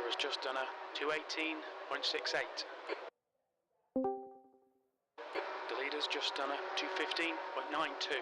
has just done a 218.68. The leader's just done a 215.92.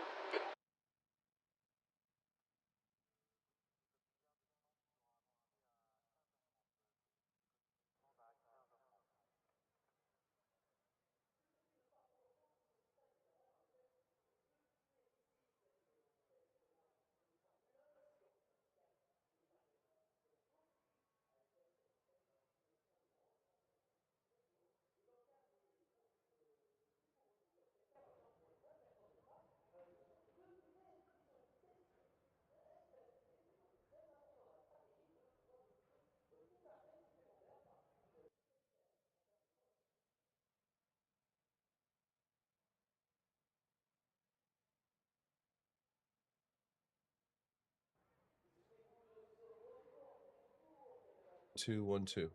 Two, 1, 2.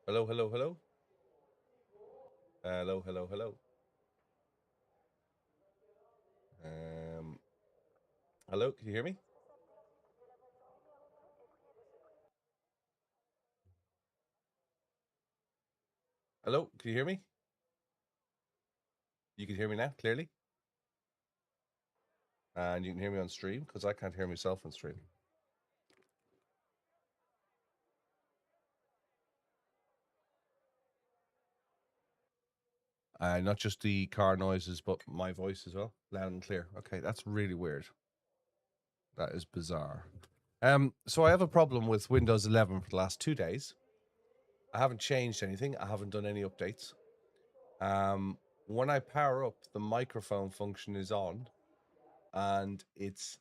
Hello, hello, hello. Hello, hello, hello. Hello, can you hear me? Hello, can you hear me? You can hear me now, clearly? And you can hear me on stream, because I can't hear myself on stream. Not just the car noises, but my voice as well, loud and clear. Okay, that's really weird. That is bizarre. So I have a problem with Windows 11 for the last 2 days. I haven't changed anything. I haven't done any updates. When I power up, the microphone function is on, and it's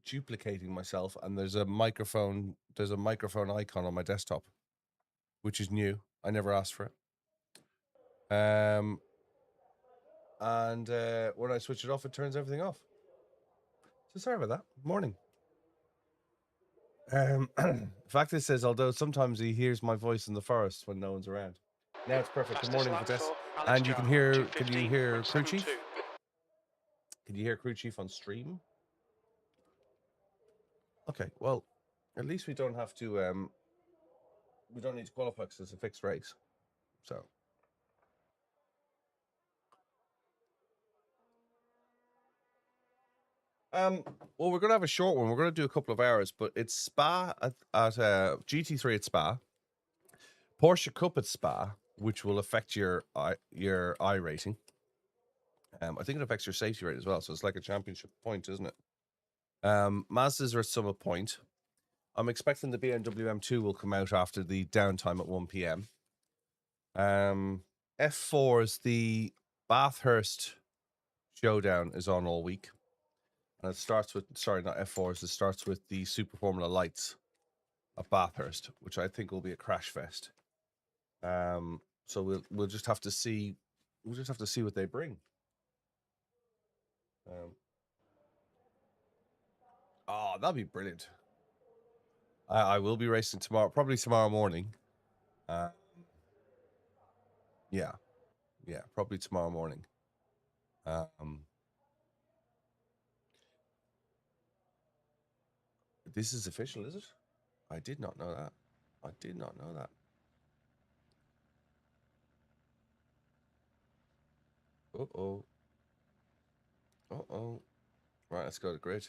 duplicating myself. And there's a microphone icon on my desktop, which is new. I never asked for it. And when I switch it off, it turns everything off. So sorry about that. Morning. In fact, it says, although sometimes he hears my voice in the forest when no one's around. Now it's perfect. Good morning, Vitesse. And you can hear, can you hear Crew Chief? Can you hear Crew Chief on stream? Okay, well, at least we don't have to, we don't need to qualify because it's a fixed race. So. Well, we're going to have a short one. We're going to do a couple of hours, but it's Spa at GT3 at Spa, Porsche Cup at Spa, which will affect your iRacing. I think it affects your safety rate as well. So it's like a championship point, isn't it? Mazdas are at Summit Point. I'm expecting the BMW M2 will come out after the downtime at 1 p.m. F4 is the Bathurst Showdown is on all week. And it starts with, sorry, not F4s, it starts with the Super Formula Lights at Bathurst, which I think will be a crash fest. So we'll just have to see, what they bring. Oh, that'd be brilliant. I will be racing tomorrow, probably tomorrow morning. Yeah, probably tomorrow morning. This is official, is it? I did not know that. I did not know that. Uh-oh. Uh-oh. Right, let's go to grid.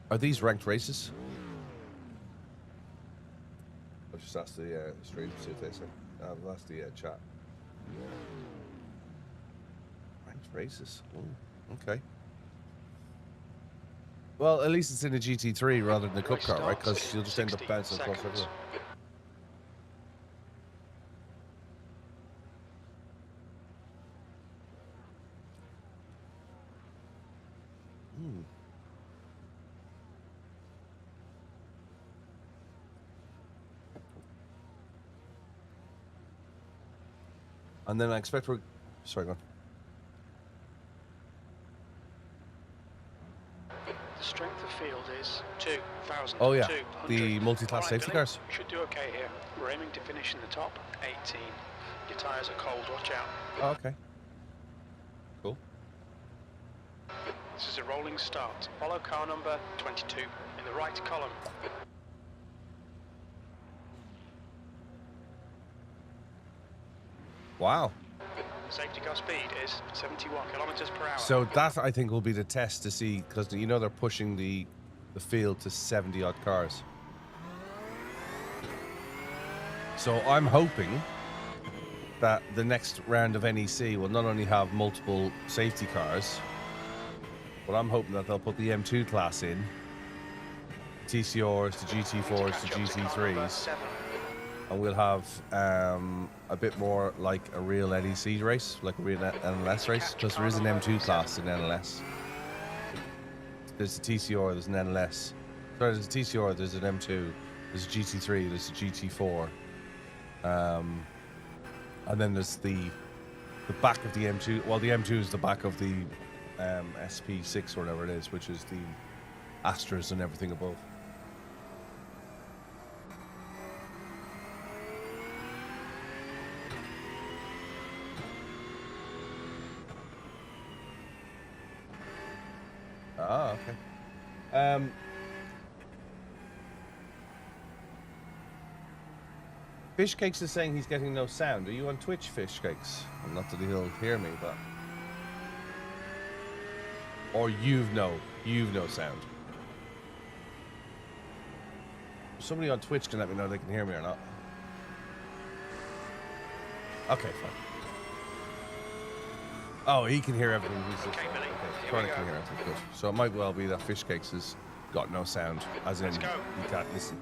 Are these ranked races? I'll just ask the stream, see if they say. I'll ask the chat. Ranked races. Ooh, okay. Well, at least it's in a GT3 rather than the Cup car, right? Because you'll just end up bouncing across everywhere. And then I expect we're... Sorry, go on. The strength of field is 2,000. Oh, yeah. The multi-class safety cars. You should do okay here. We're aiming to finish in the top 18. Your tyres are cold, watch out. Oh, okay. Cool. This is a rolling start. Follow car number 22 in the right column. Wow. Safety car speed is 71 kilometers per hour. So that, I think, will be the test to see, because you know they're pushing the field to 70 odd cars. So I'm hoping that the next round of NEC will not only have multiple safety cars, but I'm hoping that they'll put the M2 class in, the TCRs, the GT4s, the GT3s, and we'll have a bit more like a real NEC race, like a real NLS race, because there is an M2 class in NLS. There's a TCR, there's an NLS. Sorry, there's a TCR, there's an M2, there's a GT3, there's a GT4. And then there's the back of the M2. Well, the M2 is the back of the SP6 or whatever it is, which is the Astras and everything above. Ah, okay. Fishcakes is saying he's getting no sound. Are you on Twitch, Fishcakes? Well, not that he'll hear me, but... Or you've no sound. Somebody on Twitch can let me know if they can hear me or not. Okay, fine. Oh, he can hear everything. He's just, Okay, Billy. Okay, Chronic can hear everything. Good. So it might well be that Fishcakes has got no sound, as in he can't listen.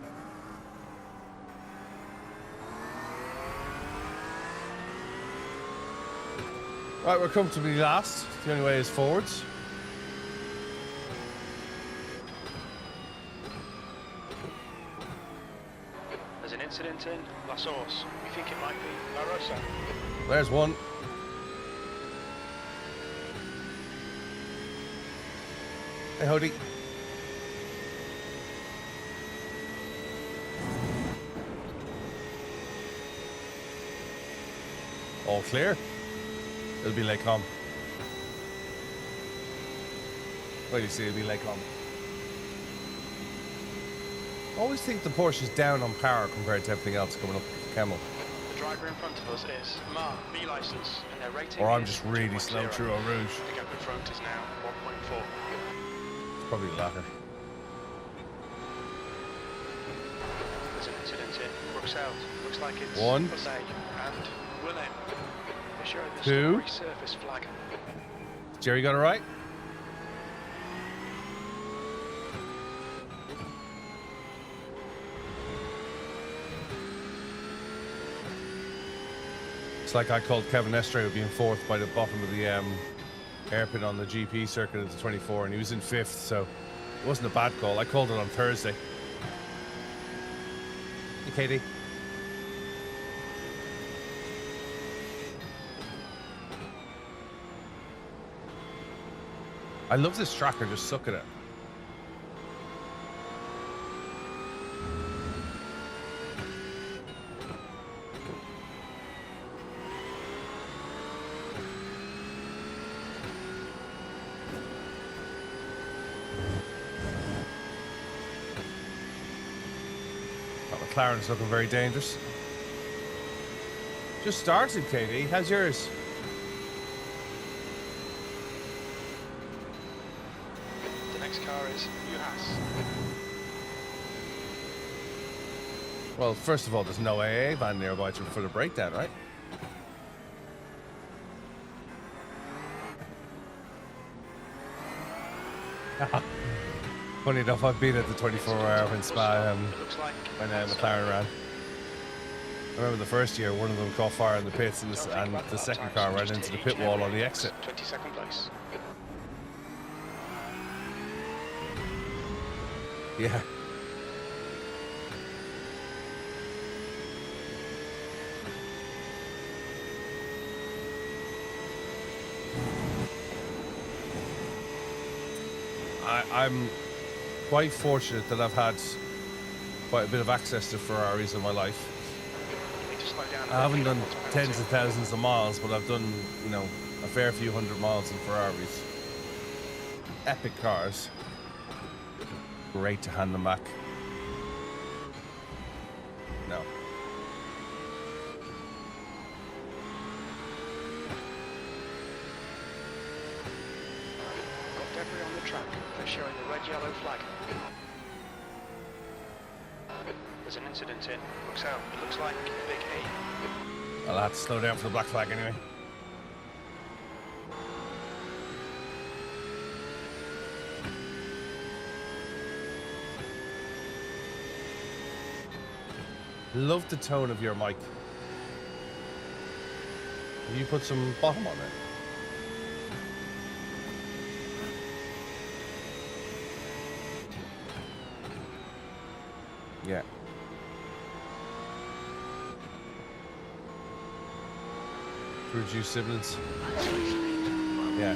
Right, we're comfortably last. The only way is forwards. There's an incident in La Source. We think it might be La Rosa. There's one. Hey, Hody. All clear. It'll be Lake Com. Well, you see, it'll be Lake Com. I always think the Porsche is down on power compared to everything else coming up with the Camel. The driver in front of us is Ma, B license, and their rating Or I'm is just really 2.0. slow through Eau Rouge. The gap in front is now 1.4. It's probably the latter. There's an incident in Bruxelles. Looks like it's One. Jose and Willem. They show the Two. surface flag. Jerry got it right? It's like I called Kevin Estre being fourth by the bottom of the hairpin on the GP circuit at the 24, and he was in fifth, so it wasn't a bad call. I called it on Thursday. Hey, Katie. I love this tracker, just suck at it. McLaren's looking very dangerous. Just started, Katie. How's yours? The next car is Juhas. Well, first of all, there's no AA van nearby for the breakdown, right? Funny enough, I've been at the 24-hour in Spa when McLaren ran. I remember the first year, one of them caught fire in the pits, and the second car ran into the pit wall on the exit. 22nd place. Yeah. I'm quite fortunate that I've had quite a bit of access to Ferraris in my life. I haven't done tens of thousands of miles, but I've done, you know, a fair few hundred miles in Ferraris. epic cars. Great to hand them back. No. Got debris on the track. They're showing the red-yellow flag. There's an incident in. Looks out. It looks like Big E. I'll have to slow down for the black flag anyway. Love the tone of your mic. Have you put some bottom on it? Yeah. To reduce sibilance. Yeah.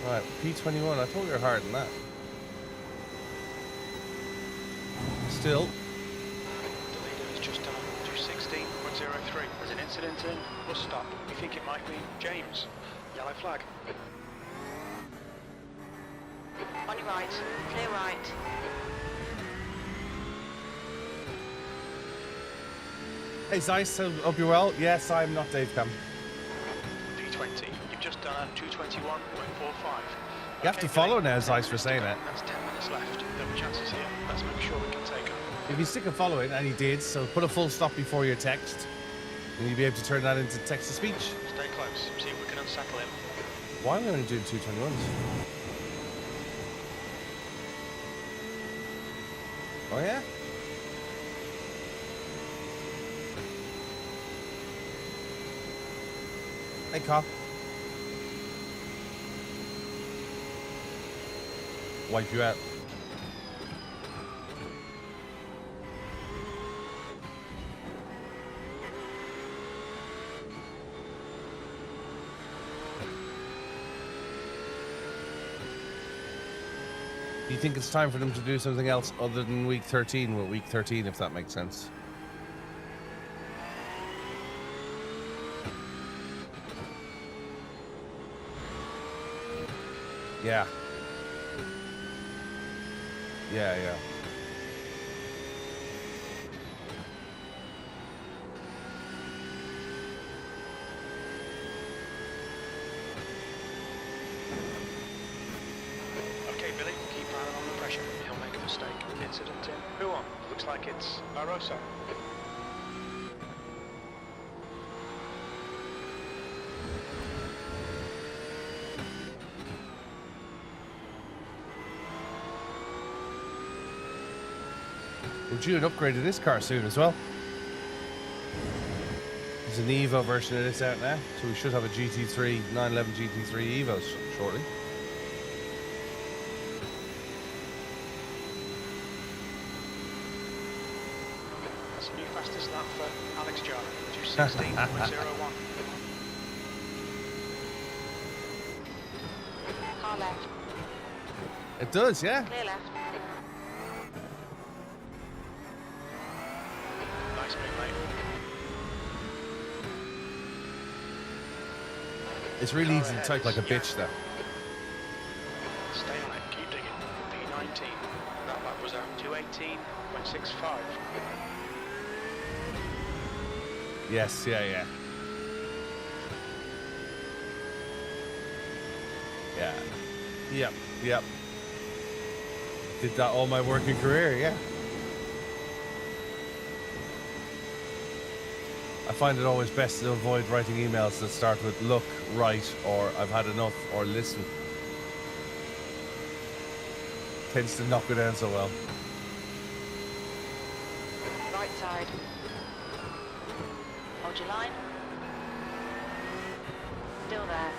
Right, P21, I thought we were higher than that. Still. The leader is just done 216.03. There's an incident in. Bus stop. We think it might be James. Yellow flag. On your right, clear right. Hey Zeiss, hope you're well. Yes, I'm not Dave Cam. P20. You've just done 221.45. You have to follow now, Zeiss, for saying that. That's 10 minutes left. There'll be chances here. Let's make sure we can take him. If you stick a follow in, and he did, so put a full stop before your text, and you'll be able to turn that into text-to-speech. Stay close. See if we can unsettle him. Why am I only doing 221s? Oh yeah? Hey cop. Wipe you out. Do you think it's time for them to do something else other than week 13 with week 13, if that makes sense? Yeah. Yeah, yeah. Okay, Billy, keep an eye on the pressure. He'll make a mistake. Incident in. Who on? Looks like it's Barroso. We're due an upgrade to this car soon as well. There's an Evo version of this out now, so we should have a GT3, 911 GT3 Evo shortly. That's a new fastest lap for Alex Jarman, 216.01. Car left, It does, yeah. clear left. Nice move, mate. It's really easy to type like a bitch, though. Stay on it, keep digging. P19. That lap was at 218.65. Yes, yeah, yeah. Yeah. Yep, yep. Did that all my working career, yeah. I find it always best to avoid writing emails that start with look, write, or I've had enough, or listen. Tends to not go down so well. Right side. Hold your line. Still there.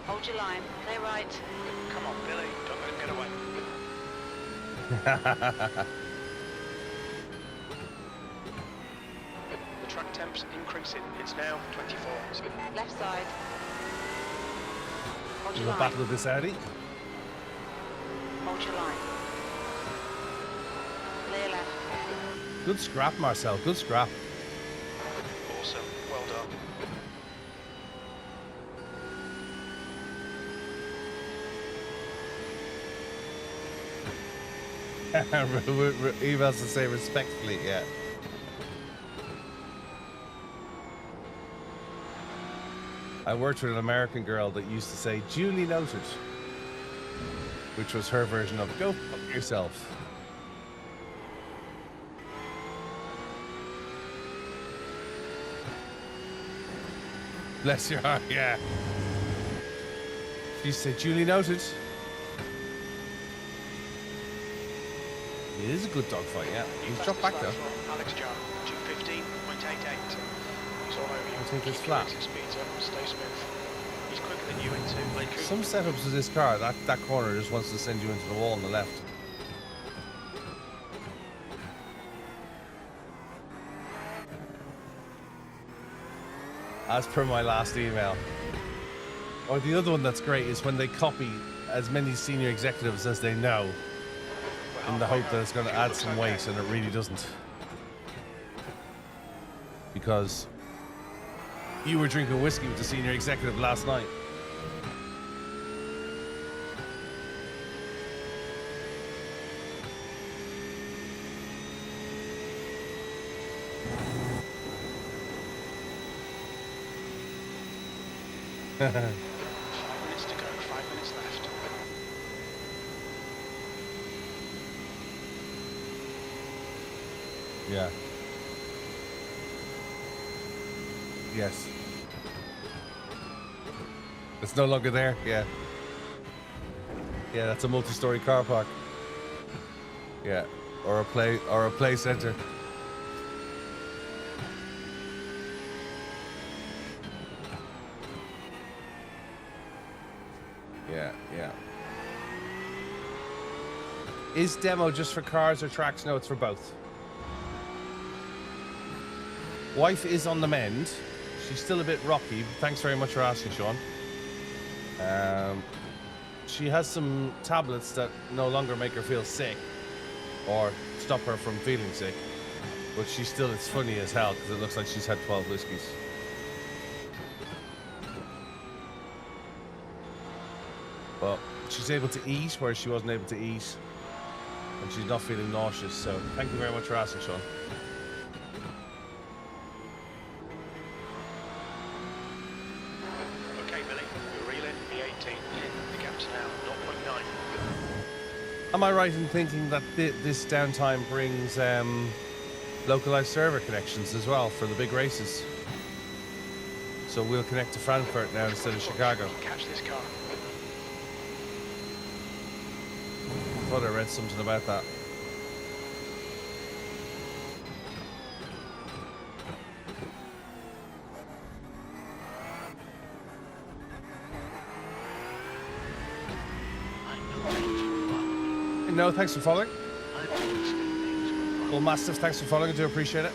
Hold your line. Clear right. Come on, Billy, don't let him get away. The track temps increasing racing. It's now 24. Left side. Hold your We'll line. battle with this Audi. Hold your line. Clear left. Good scrap, Marcel. Good scrap. Awesome. Well done. Emails to say respectfully, yeah. I worked with an American girl that used to say duly noted, which was her version of go fuck yourself. Bless your heart, yeah. She said duly noted. It is a good dogfight, yeah. He's dropped back though. Alex John, 215.88. He's all over you. I think it's Keep flat. your exit speeds up. Stay smooth. He's quicker than you into Lake Cooper. Some setups of this car, that corner just wants to send you into the wall on the left. As per my last email. Or the other one that's great is when they copy as many senior executives as they know in the hope that it's going to add some weight, and it really doesn't. Because you were drinking whiskey with the senior executive last night. .5 minutes to go, 5 minutes left. Yeah. Yes. It's no longer there. Yeah. Yeah, that's a multi-story car park. Yeah, or a play center. Yeah. Is demo just for cars or tracks? No, it's for both. Wife is on the mend. She's still a bit rocky. Thanks very much for asking, Sean. She has some tablets that no longer make her feel sick or stop her from feeling sick. But she's still, it's funny as hell because it looks like she's had 12 whiskeys. But she's able to eat where she wasn't able to eat. And she's not feeling nauseous. So thank you very much for asking, Sean. Okay, Billy, we're reeling the 18. The gap's now 0.9. Am I right in thinking that this downtime brings localized server connections as well for the big races? So we'll connect to Frankfurt now instead of Chicago. Catch this car. I thought I read something about that. No, thanks for following. Well, Mastiff, thanks for following. I do appreciate it.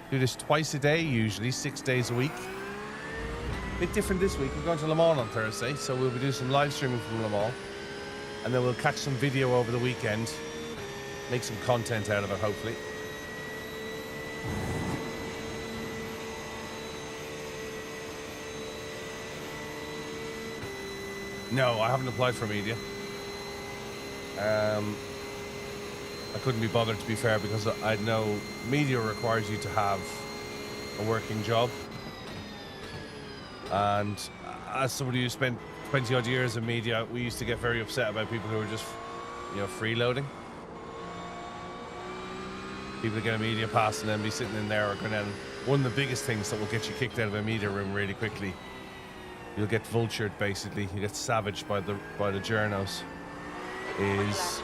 Do this twice a day, usually 6 days a week. Bit different this week. We're going to Le Mans on Thursday, so we'll be doing some live streaming from Le Mans, and then we'll catch some video over the weekend, make some content out of it, hopefully. No, I haven't applied for media. I couldn't be bothered, to be fair, because I know media requires you to have a working job. And as somebody who spent 20 odd years in media, we used to get very upset about people who were just, freeloading. People that get a media pass and then be sitting in there working. And one of the biggest things that will get you kicked out of a media room really quickly, you'll get vultured basically. You get savaged by the journos. Is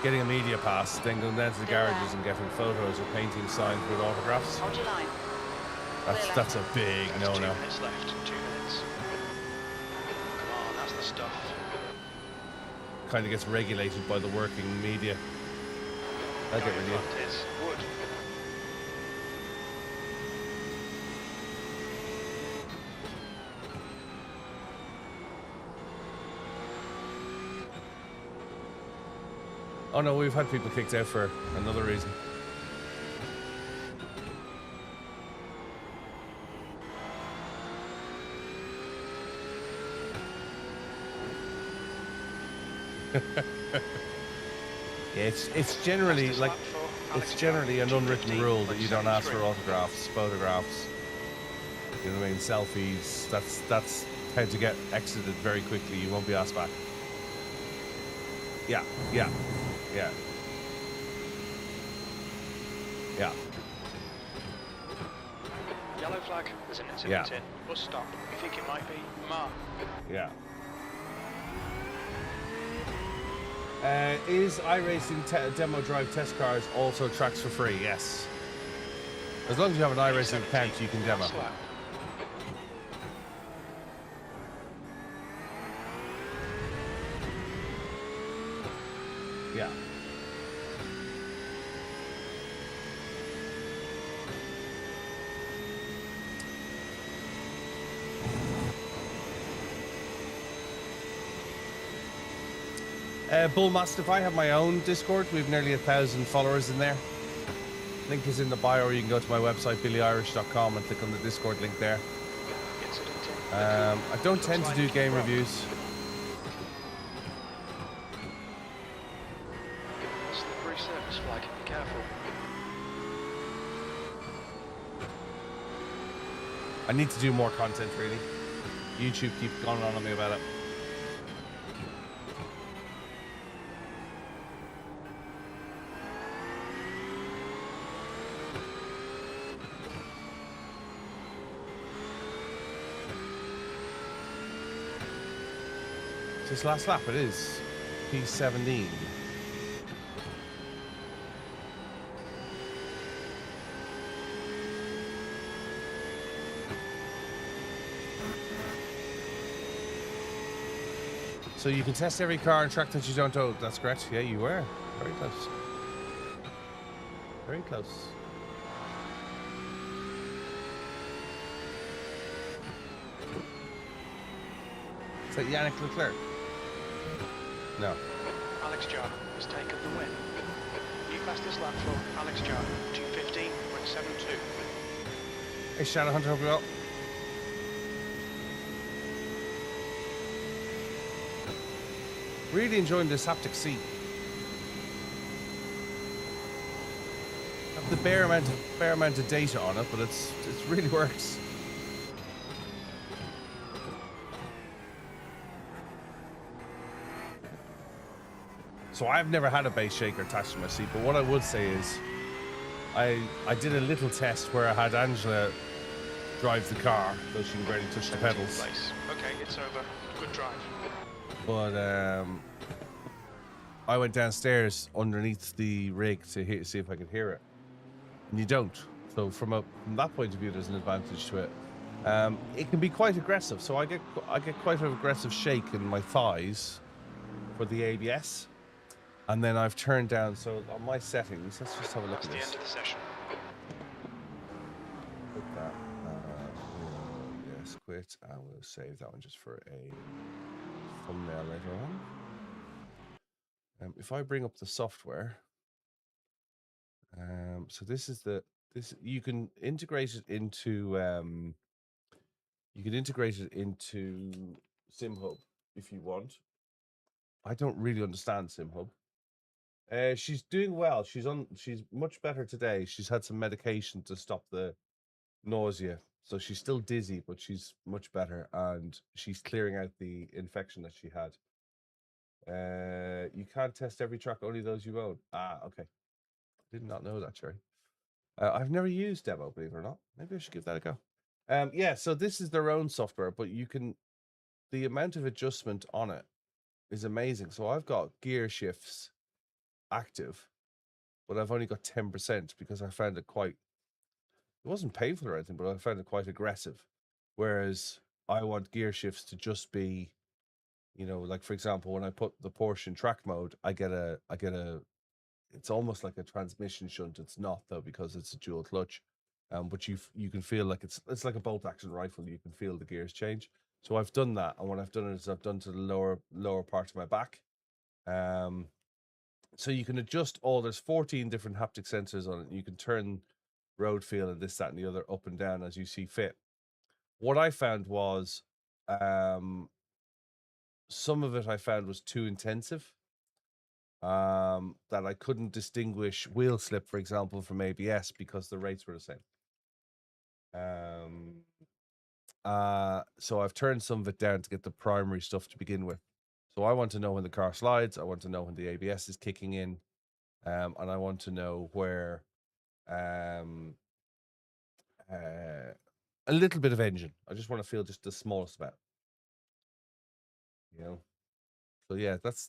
getting a media pass, then going down to the garages and getting photos or painting signs with autographs. Hold your line. That's a big That's 2 no-no. minutes left. 2 minutes. Come on, that's the stuff. Kind of gets regulated by the working media. I'll get rid of you. Front is wood. Oh no, we've had people kicked out for another reason. Yeah, it's generally Fastest like lap for it's Alex generally an Jarman, unwritten rule that you don't ask for 2:15.73. autographs, photographs. You know what I mean? Selfies. That's how to get exited very quickly. You won't be asked back. Yeah, yeah, yeah, yeah, Yellow flag, there's an incident in. Bus stop. We think it might be Ma. yeah. Is iRacing demo drive test cars also tracks for free? Yes. As long as you have an iRacing account, you can demo. Last lap. Yeah. Bullmastiff, I have my own Discord. We have nearly 1,000 followers in there. Link is in the bio, or you can go to my website, BillyOirish.com, and click on the Discord link there. Incident in. I don't tend to do game reviews. Slippery surface flag. Be careful. I need to do more content, really. YouTube keeps going on me about it. This last lap, it is P17. So you can test every car and track that you don't own. That's correct. Yeah, you were. Very close. Very close. Is that Yannick Leclerc? No. Alex Jarman has taken the win. New fastest lap for Alex Jarman, 2:15.72. Hey, Shadowhunter, hope you're well. Really enjoying this haptic seat. Have the bare amount of data on it, but it really works. So I've never had a base shaker attached to my seat, but what I would say is I did a little test where I had Angela drive the car, though she can barely touch the pedals. Place. Okay, it's over. Good drive. But I went downstairs underneath the rig to see if I could hear it, and you don't. So from that point of view, there's an advantage to it. It can be quite aggressive, so I get quite an aggressive shake in my thighs for the ABS, and then I've turned down. So on my settings, let's just have a look That's at the this. end of the session. Put that. Yes, quit. I will save that one just for a thumbnail later on. If I bring up the software, so this is you can integrate it into SimHub if you want. I don't really understand SimHub. She's doing well. She's much better today. She's had some medication to stop the nausea, so she's still dizzy, but she's much better, and she's clearing out the infection that she had. You can't test every track, only those you own. Ah, okay. Did not know that, Cherry. I've never used demo, believe it or not. Maybe I should give that a go. Yeah, so this is their own software, but the amount of adjustment on it is amazing. So I've got gear shifts active, but I've only got 10% because I found it it wasn't painful or anything, but I found it quite aggressive. Whereas I want gear shifts to just be, like for example, when I put the Porsche in track mode, I get a it's almost like a transmission shunt. It's not though, because it's a dual clutch. But you can feel like it's like a bolt action rifle. You can feel the gears change. So I've done that, and what I've done is I've done to the lower part of my back. So you can adjust there's 14 different haptic sensors on it. You can turn road feel and this, that, and the other up and down as you see fit. What I found was some of it I found was too intensive. That I couldn't distinguish wheel slip, for example, from ABS because the rates were the same. So I've turned some of it down to get the primary stuff to begin with. So I want to know when the car slides. I want to know when the ABS is kicking in. And I want to know where a little bit of engine. I just want to feel just the smallest amount. You know. So yeah, that's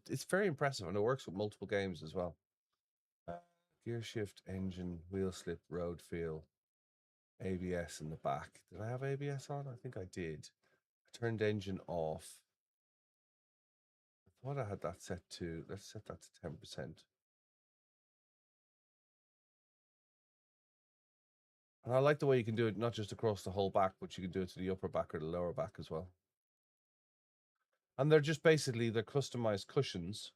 it's very impressive, and it works with multiple games as well. Gear shift, engine, wheel slip, road feel, ABS in the back. Did I have ABS on? I think I did. I turned engine off. I thought I had that set to, let's set that to 10%. And I like the way you can do it, not just across the whole back, but you can do it to the upper back or the lower back as well. And they're just basically, they're customized cushions.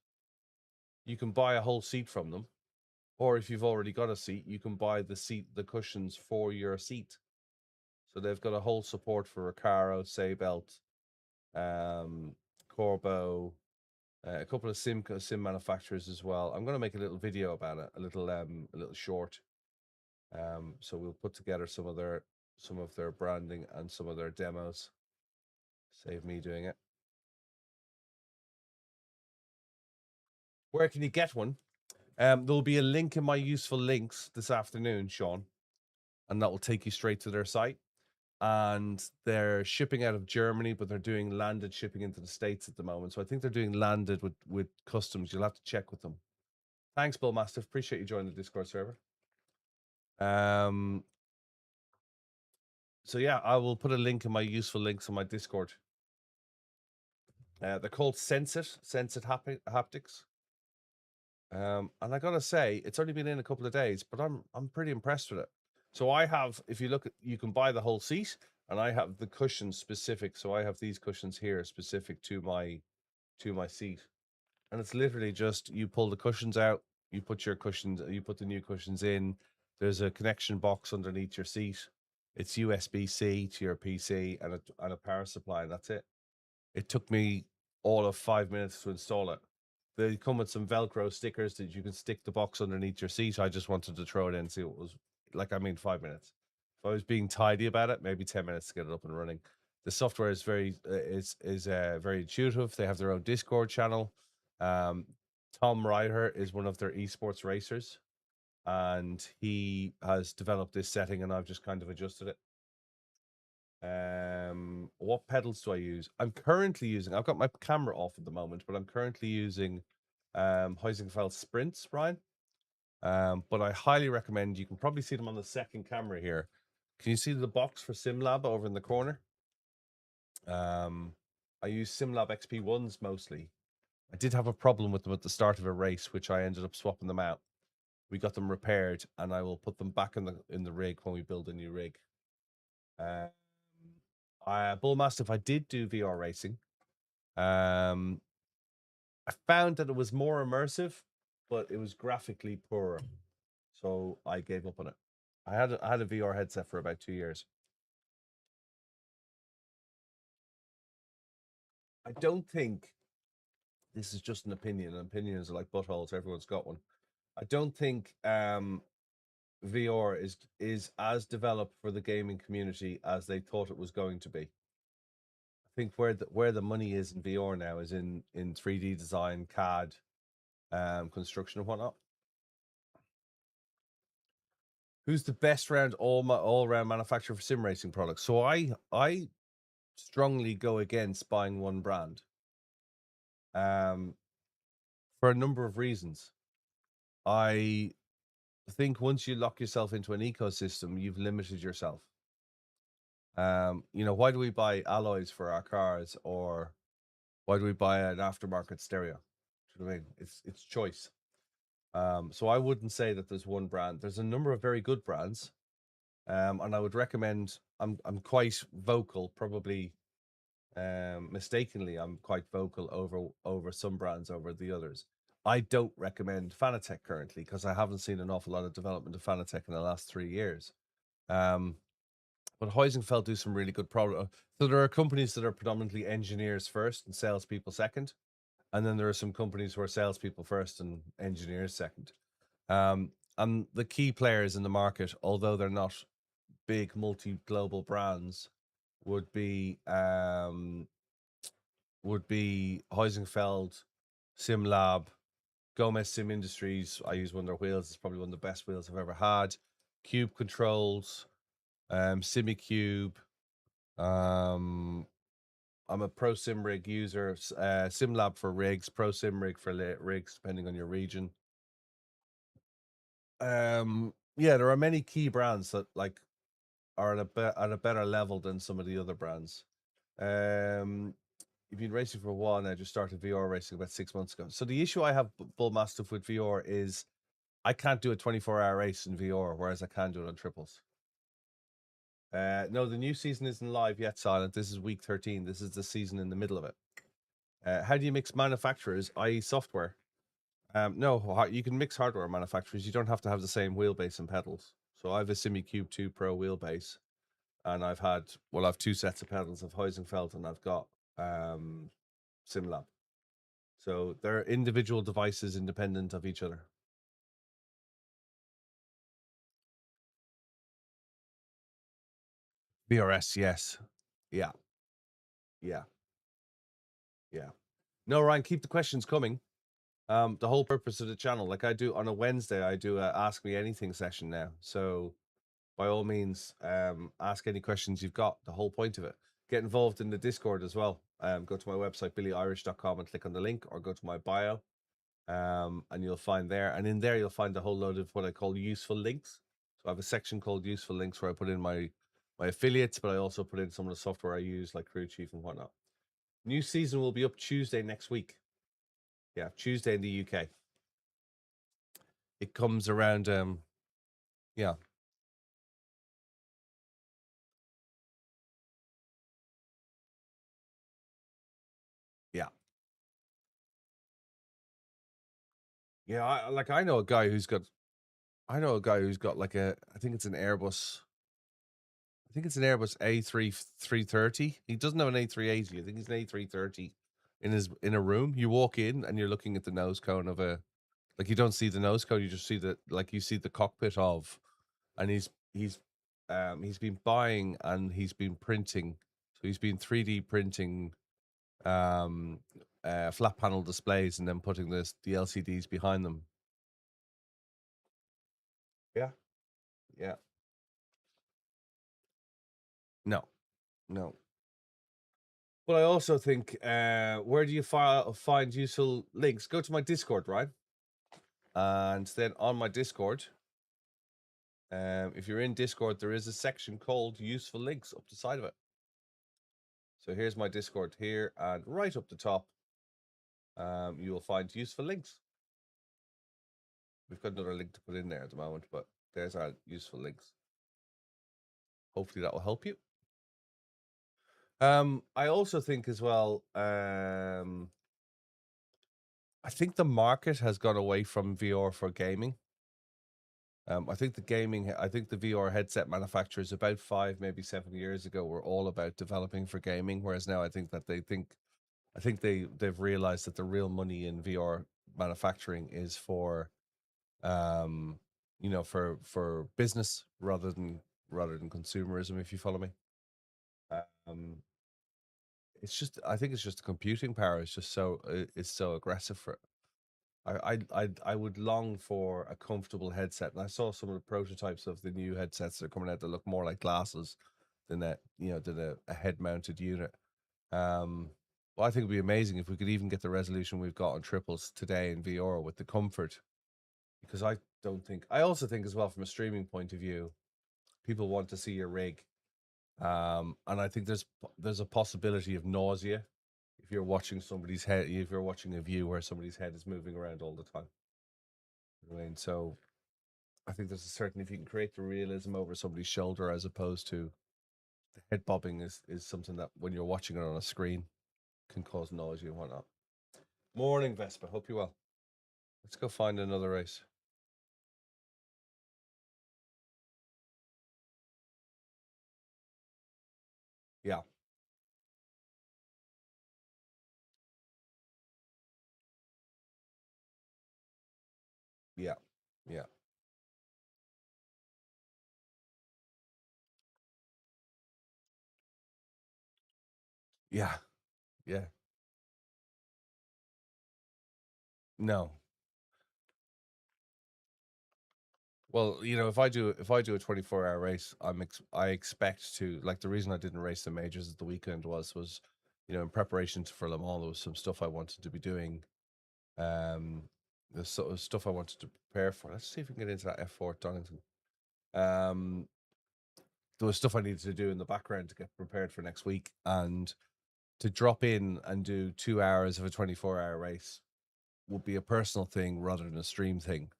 You can buy a whole seat from them. Or if you've already got a seat, you can buy the cushions for your seat. So they've got a whole support for Recaro, Seibelt, Corbeau, a couple of sim manufacturers as well. I'm going to make a little video about it, a little short. So we'll put together some of their branding and some of their demos. Save me doing it. Where can you get one? There'll be a link in my useful links this afternoon, Sean, and that will take you straight to their site. And they're shipping out of Germany, but they're doing landed shipping into the States at the moment. So I think they're doing landed with customs. You'll have to check with them. Thanks, Bill Mastiff. Appreciate you joining the Discord server. So yeah, I will put a link in my useful links on my Discord. They're called Sense It Haptics. And I gotta say, it's only been in a couple of days, but I'm pretty impressed with it. So I have, if you look at, you can buy the whole seat, and I have the cushions specific. So I have these cushions here specific to my seat, and it's literally just you pull the cushions out, you put the new cushions in. There's a connection box underneath your seat. It's USB-C to your PC and a power supply, and that's it. It took me all of 5 minutes to install it. They come with some Velcro stickers that you can stick the box underneath your seat. I just wanted to throw it in and see what it was like. I mean, 5 minutes. If I was being tidy about it, maybe 10 minutes to get it up and running. The software is very very intuitive. They have their own Discord channel. Tom Ryder is one of their esports racers, and he has developed this setting, and I've just kind of adjusted it. What pedals do I use? I've got my camera off at the moment, but I'm currently using Huizenfeld Sprints, Brian. But I highly recommend, you can probably see them on the second camera here. Can you see the box for SimLab over in the corner? I use SimLab XP1s mostly. I did have a problem with them at the start of a race, which I ended up swapping them out. We got them repaired, and I will put them back in the rig when we build a new rig. Bullmastiff, I did do VR racing. I found that it was more immersive, but it was graphically poorer, so I gave up on it. I had a VR headset for about 2 years. I don't think, this is just an opinion, and opinions are like buttholes. Everyone's got one. I don't think VR is as developed for the gaming community as they thought it was going to be. I think where the money is in VR now is in 3D design, CAD, construction and whatnot. Who's the best all round manufacturer for sim racing products? So I strongly go against buying one brand, for a number of reasons. I think once you lock yourself into an ecosystem, you've limited yourself. Why do we buy alloys for our cars, or why do we buy an aftermarket stereo? Do you know what I mean? It's choice. So I wouldn't say that there's one brand. There's a number of very good brands. And I would recommend, I'm quite vocal, probably mistakenly, I'm quite vocal over some brands over the others. I don't recommend Fanatec currently because I haven't seen an awful lot of development of Fanatec in the last 3 years. But Heusinkfeld do some really good product. So there are companies that are predominantly engineers first and salespeople second, and then there are some companies who are salespeople first and engineers second. And the key players in the market, although they're not big multi-global brands, would be Heusinkfeld, SimLab, Gomez Sim Industries. I use one of their wheels. It's probably one of the best wheels I've ever had. Cube Controls, SimiCube. I'm a Pro Simrig user. SimLab for rigs, Pro Simrig for rigs, depending on your region. Yeah, there are many key brands that like are at a better level than some of the other brands. You've been racing for a while now. Just started VR racing about 6 months ago. So the issue I have Bull Mastiff with VR is I can't do a 24-hour race in VR, whereas I can do it on triples. No, the new season isn't live yet, Silent. This is week 13. This is the season in the middle of it. How do you mix manufacturers, i.e. software? No, you can mix hardware manufacturers. You don't have to have the same wheelbase and pedals. So I have a SimiCube 2 Pro wheelbase, and I've 2 sets of pedals of Heusinkfeld, and I've got SimLab. So they're individual devices independent of each other. VRS, yes. Yeah. Yeah. Yeah. No, Ryan, keep the questions coming. The whole purpose of the channel, like I do on a Wednesday, I do a Ask Me Anything session now. So by all means, ask any questions you've got. The whole point of it. Get involved in the Discord as well. Go to my website, BillyOirish.com, and click on the link, or go to my bio. And you'll find there. And in there, you'll find a whole load of what I call useful links. So I have a section called useful links where I put in my affiliates, but I also put in some of the software I use, like Crew Chief and whatnot. New season will be up Tuesday next week. Yeah, Tuesday in the UK. It comes around, yeah. Yeah. Yeah, I know a guy who's got like I think it's an Airbus. I think it's an Airbus A330. He doesn't have an A380. I think he's an A330 in a room. You walk in and you're looking at the nose cone of a, like, you don't see the nose cone, you just see you see the cockpit of, and he's been buying and he's been printing. So he's been 3D printing flat panel displays and then putting the LCDs behind them. Yeah. Yeah. No. But I also think, where do you find useful links? Go to my Discord, right? And then on my Discord, if you're in Discord, there is a section called useful links up the side of it. So here's my Discord here, and right up the top, you will find useful links. We've got another link to put in there at the moment, but there's our useful links. Hopefully that will help you. I also think as well, I think the market has gone away from VR for gaming. I think the VR headset manufacturers about 5, maybe 7 years ago were all about developing for gaming, whereas now I think they've realized that the real money in VR manufacturing is for, for business rather than consumerism, if you follow me. I think it's just the computing power is just it's so aggressive for it. I would long for a comfortable headset, and I saw some of the prototypes of the new headsets that are coming out that look more like glasses than a head-mounted unit. Well, I think it'd be amazing if we could even get the resolution we've got on triples today in VR with the comfort, because I also think as well, from a streaming point of view, people want to see your rig, and I think there's a possibility of nausea if you're watching somebody's head, if you're watching a view where somebody's head is moving around all the time. So I think there's a certain, if you can create the realism over somebody's shoulder as opposed to the head bobbing is something that when you're watching it on a screen can cause nausea and whatnot. Morning, Vespa. Hope you're well. Let's go find another race. Yeah. Yeah. Yeah. Yeah. Yeah. No. Well, you know, if I do a 24-hour race, I expect to, like, the reason I didn't race the majors at the weekend was you know, in preparation for Le Mans, there was some stuff I wanted to be doing. The sort of stuff I wanted to prepare for. Let's see if we can get into that F4 at Donington. There was stuff I needed to do in the background to get prepared for next week, and to drop in and do 2 hours of a 24-hour race would be a personal thing rather than a stream thing.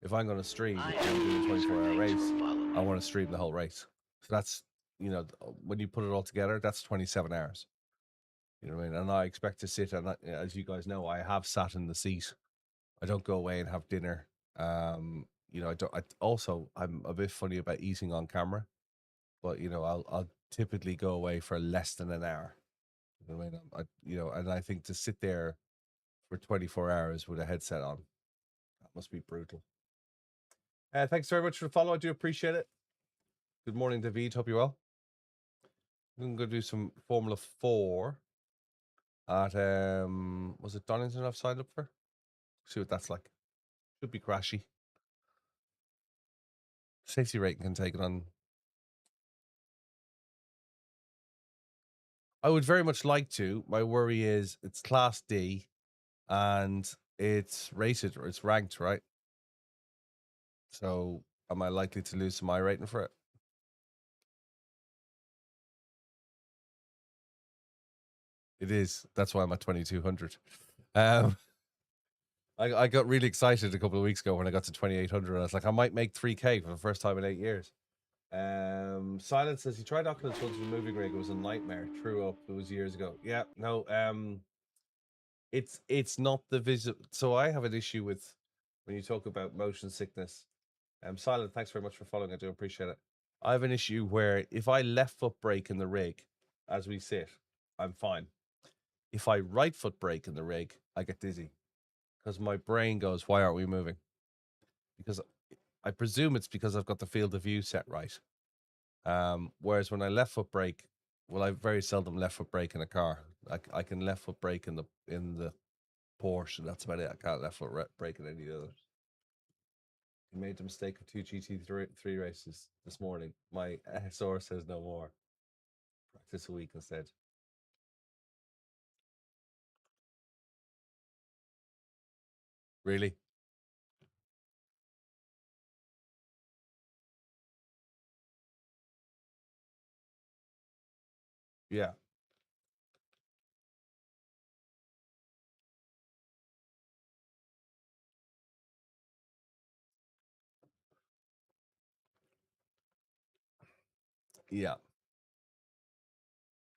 If I'm going to stream and do a 24-hour race, I want to stream the whole race. So that's, you know, when you put it all together, that's 27 hours. You know what I mean? And I expect to sit, and as you guys know, I have sat in the seat. I don't go away and have dinner. You know, I'm a bit funny about eating on camera, but you know, I'll typically go away for less than an hour. You know what I mean? You know, and I think to sit there for 24 hours with a headset on, that must be brutal. Thanks very much for the follow. I do appreciate it. Good morning, David. Hope you're well. We can go do some Formula 4 at was it Donington I've signed up for? See what that's like. Should be crashy. Safety rating can take it on. I would very much like to. My worry is it's Class D and it's rated or it's ranked, right? So am I likely to lose some iRating for it? It is. That's why I'm at 2200. I got really excited a couple of weeks ago when I got to 2800. I was like, I might make 3K for the first time in 8 years. Silence says he tried Oculus once with a moving rig. It was a nightmare. True up. It was years ago. Yeah, no. It's not the visit. So I have an issue with when you talk about motion sickness. Silent, thanks very much for following. I do appreciate it. I have an issue where if I left foot brake in the rig as we sit, I'm fine. If I right foot brake in the rig, I get dizzy because my brain goes, why aren't we moving? Because I presume it's because I've got the field of view set right. Whereas when I left foot brake, well, I very seldom left foot brake in a car. I can left foot brake in the Porsche, and that's about it. I can't left foot brake in any of the others. I made the mistake of 2 GT3 races this morning. My SR says no more. Practice a week instead. Really? Yeah. Yeah.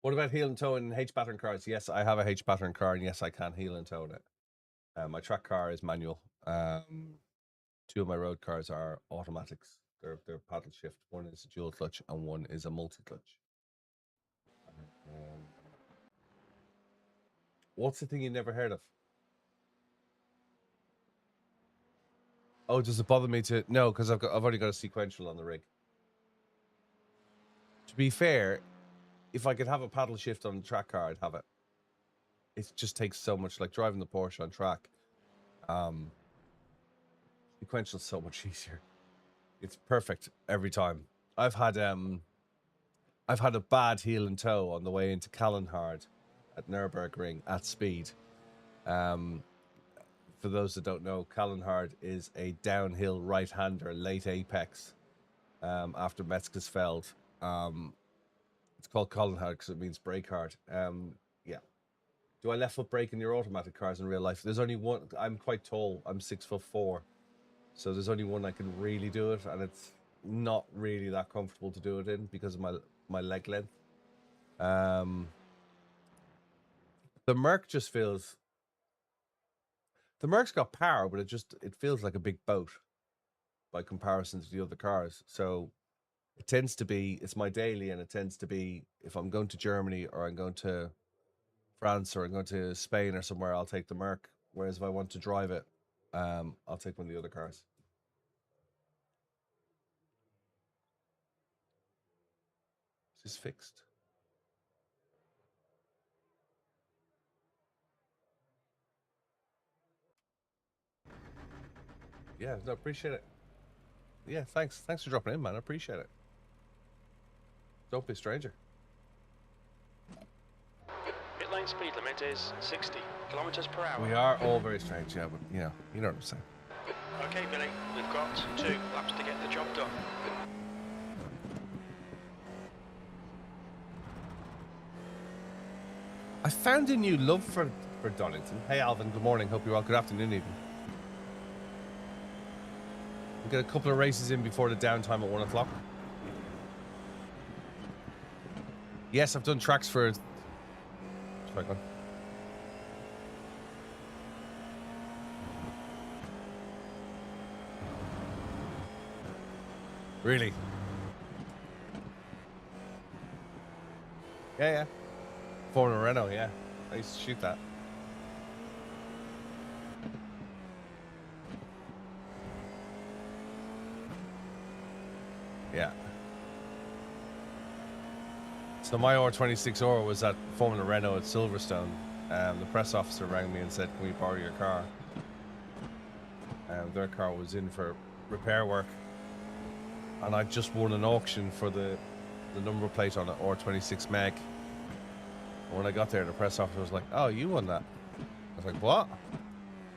What about heel and toe in H pattern cars? Yes, I have a H pattern car, and yes, I can heel and toe in it. My track car is manual. Two of my road cars are automatics. They're paddle shift. One is a dual clutch, and one is a multi clutch. What's the thing you never heard of? Oh, does it bother me to? No, because I've already got a sequential on the rig. To be fair, if I could have a paddle shift on the track car, I'd have it. It just takes so much, like driving the Porsche on track. Sequential is so much easier. It's perfect every time. I've had a bad heel and toe on the way into Callanhard at Nürburgring at speed. For those that don't know, Callanhard is a downhill right-hander, late apex, after Metzgersfeld. It's called Callanhard because it means brake hard. Yeah. Do I left foot brake in your automatic cars in real life? There's only one. I'm quite tall. I'm 6'4", so there's only one I can really do it, and it's not really that comfortable to do it in because of my leg length. The Merc just feels. The Merc's got power, but it feels like a big boat by comparison to the other cars. So it tends to be, it's my daily, and it tends to be if I'm going to Germany or I'm going to France or I'm going to Spain or somewhere, I'll take the Merc. Whereas if I want to drive it, I'll take one of the other cars. Is this fixed? Yeah, no, appreciate it. Yeah, thanks for dropping in, man. I appreciate it. Don't be a stranger. Pit lane speed limit is 60 kilometers per hour. We are all very strange, yeah, but you know what I'm saying. Okay, Billy, we've got 2 laps to get the job done. I found a new love for Donington. Hey, Alvin, good morning. Hope you're well. Good afternoon, even. We'll get a couple of races in before the downtime at 1 o'clock. Yes, I've done tracks for... Sorry, go on. Really? Yeah. Formula Renault, yeah. I used to shoot that. Yeah. So my R26R was at Formula Renault at Silverstone. The press officer rang me and said, "Can we borrow your car?" Their car was in for repair work, and I just won an auction for the number plate on it, R26 Meg. When I got there, the press officer was like, "Oh, you won that." I was like, "What?"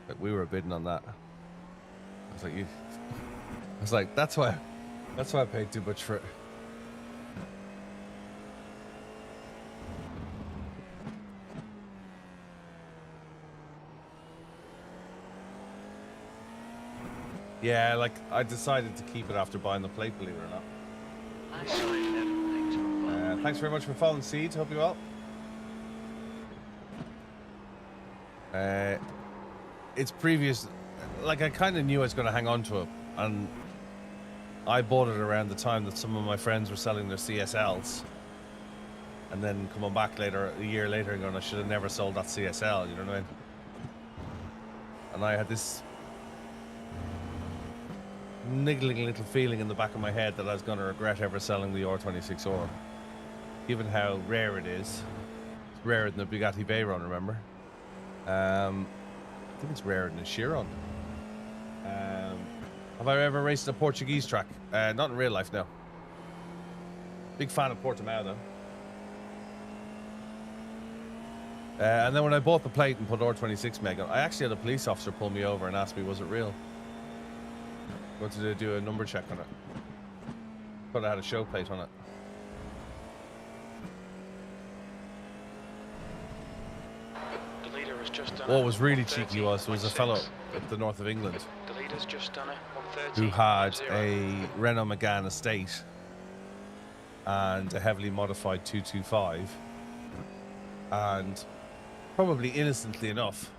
Like, we were bidding on that. I was like, "You?" I was like, "That's why I paid too much for it." Yeah, like I decided to keep it after buying the plate, believe it or not. Thanks very much for following Seeds. Hope you're well. It's previous, like I kind of knew I was going to hang on to it, and I bought it around the time that some of my friends were selling their CSLs, and then coming back later, a year later, and going, I should have never sold that CSL. You know what I mean? And I had this niggling little feeling in the back of my head that I was going to regret ever selling the R26R, given how rare it is. It's rarer than the Bugatti Veyron, remember? I think it's rarer than a Chiron. Have I ever raced a Portuguese track? Not in real life, no. Big fan of Portimao, though. And then when I bought the plate and put R26 Meg on, I actually had a police officer pull me over and ask me, was it real? Wanted to do a number check on it. Thought I had a show plate on it. The leader has just done What was really cheeky was there was a fellow up the north of England the leader's just done a 130, who had a Renault Megane Estate and a heavily modified 225, and probably innocently enough,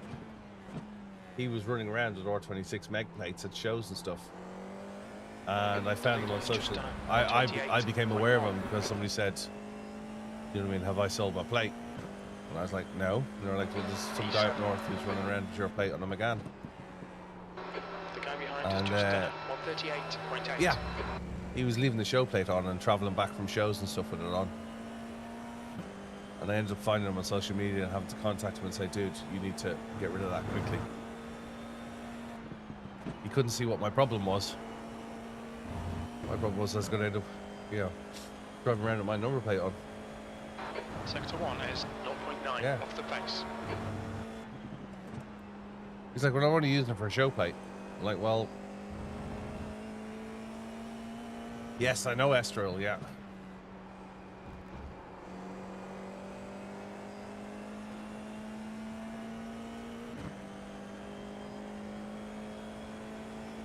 he was running around with R26 Meg plates at shows and stuff. And I found him on social. I became aware of him because somebody said, you know what I mean, have I sold my plate? And I was like, no. And they were like, well, there's some guy up north who's running around with your plate on a Megane. The guy behind has just done a 138.8. Yeah. He was leaving the show plate on and travelling back from shows and stuff with it on. And I ended up finding him on social media and having to contact him and say, dude, you need to get rid of that quickly. He couldn't see what my problem was. My problem was I was going to end up, driving around with my number plate on. Sector 1 is 0.9 off the pace. He's like, well, I'm only using it for a show plate. I'm like, well, yes, I know Estrel, yeah.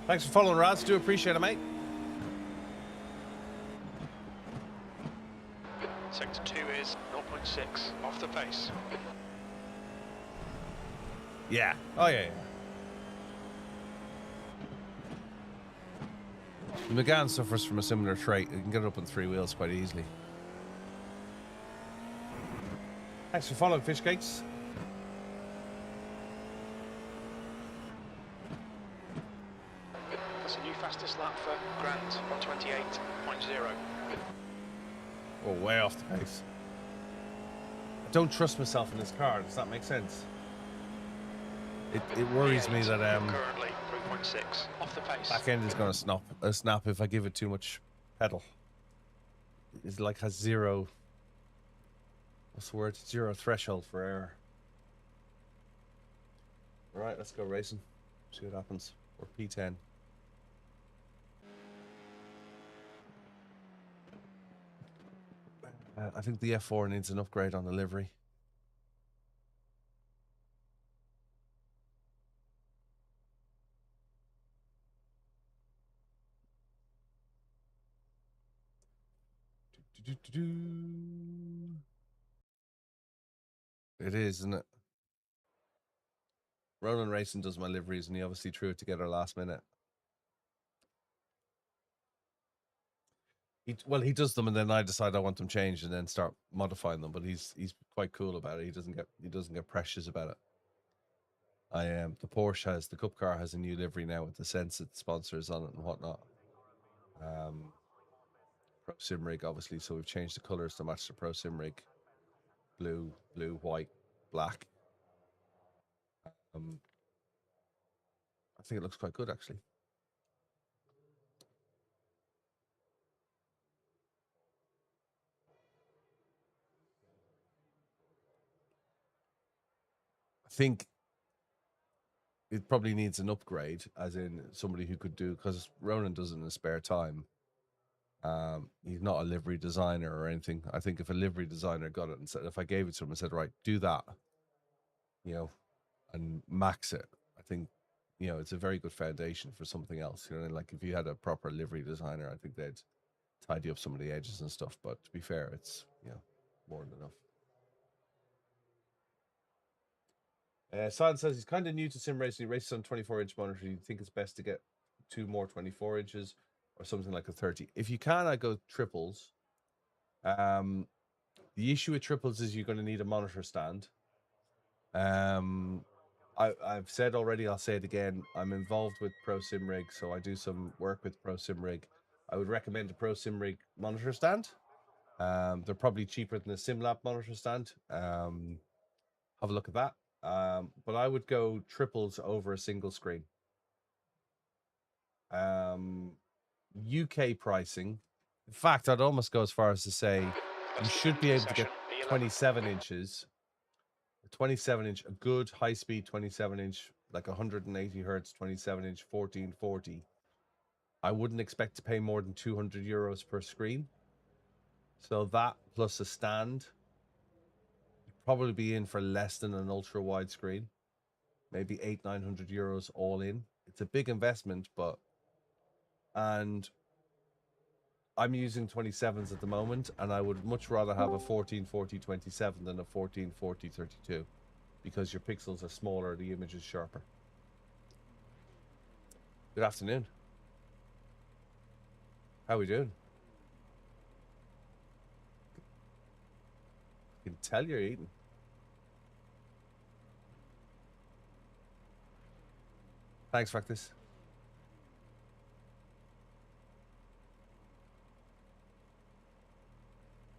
Thanks for following, Rads. Do appreciate it, mate. Sector 2 is 0.6 off the pace. Yeah. Oh, yeah. The McGann suffers from a similar trait. It can get it up on 3 wheels quite easily. Thanks for following, Fish Cakes. That's a new fastest lap for Grant, 128.0. Oh, way off the pace. I don't trust myself in this car. Does that make sense? It worries me that currently 3.6 off the pace. back end is going to snap if I give it too much pedal. It's like has zero. What's the word? Zero threshold for error. All right, let's go racing. See what happens. We're P10. I think the F4 needs an upgrade on the livery. It is, isn't it? Roland Racing does my liveries, and he obviously threw it together last minute. He does them, and then I decide I want them changed, and then start modifying them. But he's quite cool about it. He doesn't get precious about it. The Porsche the Cup car has a new livery now with the Senseit sponsors on it and whatnot. Pro Sim Rig, obviously, so we've changed the colors to match the Pro Sim Rig. Blue, white, black. I think it looks quite good, actually. I think it probably needs an upgrade, as in somebody who could do, because Ronan does it in his spare time. He's not a livery designer or anything. I think if a livery designer got it and said, if I gave it to him and said, right, do that, and max it, I think, it's a very good foundation for something else. Like if you had a proper livery designer, I think they'd tidy up some of the edges and stuff. But to be fair, it's, more than enough. San says he's kind of new to sim racing. He races on 24-inch monitor. You think it's best to get 2 more 24 inches or something like a 30? If you can, I go triples. The issue with triples is you're going to need a monitor stand. I've said already, I'll say it again. I'm involved with Pro Sim Rig, so I do some work with Pro Sim Rig. I would recommend a Pro Sim Rig monitor stand. They're probably cheaper than a SimLab monitor stand. Have a look at that. But I would go triples over a single screen. UK pricing. In fact, I'd almost go as far as to say you should be able to get 27 inches. A 27-inch, a good high-speed 27-inch, like 180 hertz 27-inch 1440. I wouldn't expect to pay more than €200 per screen. So that plus a stand, you'd probably be in for less than an ultra-wide screen. Maybe €800-900 all in. It's a big investment, and I'm using 27s at the moment, and I would much rather have a 1440 27 than a 1440 32 because your pixels are smaller, the image is sharper. Good afternoon. How we doing? I can tell you're eating. Thanks, Factus.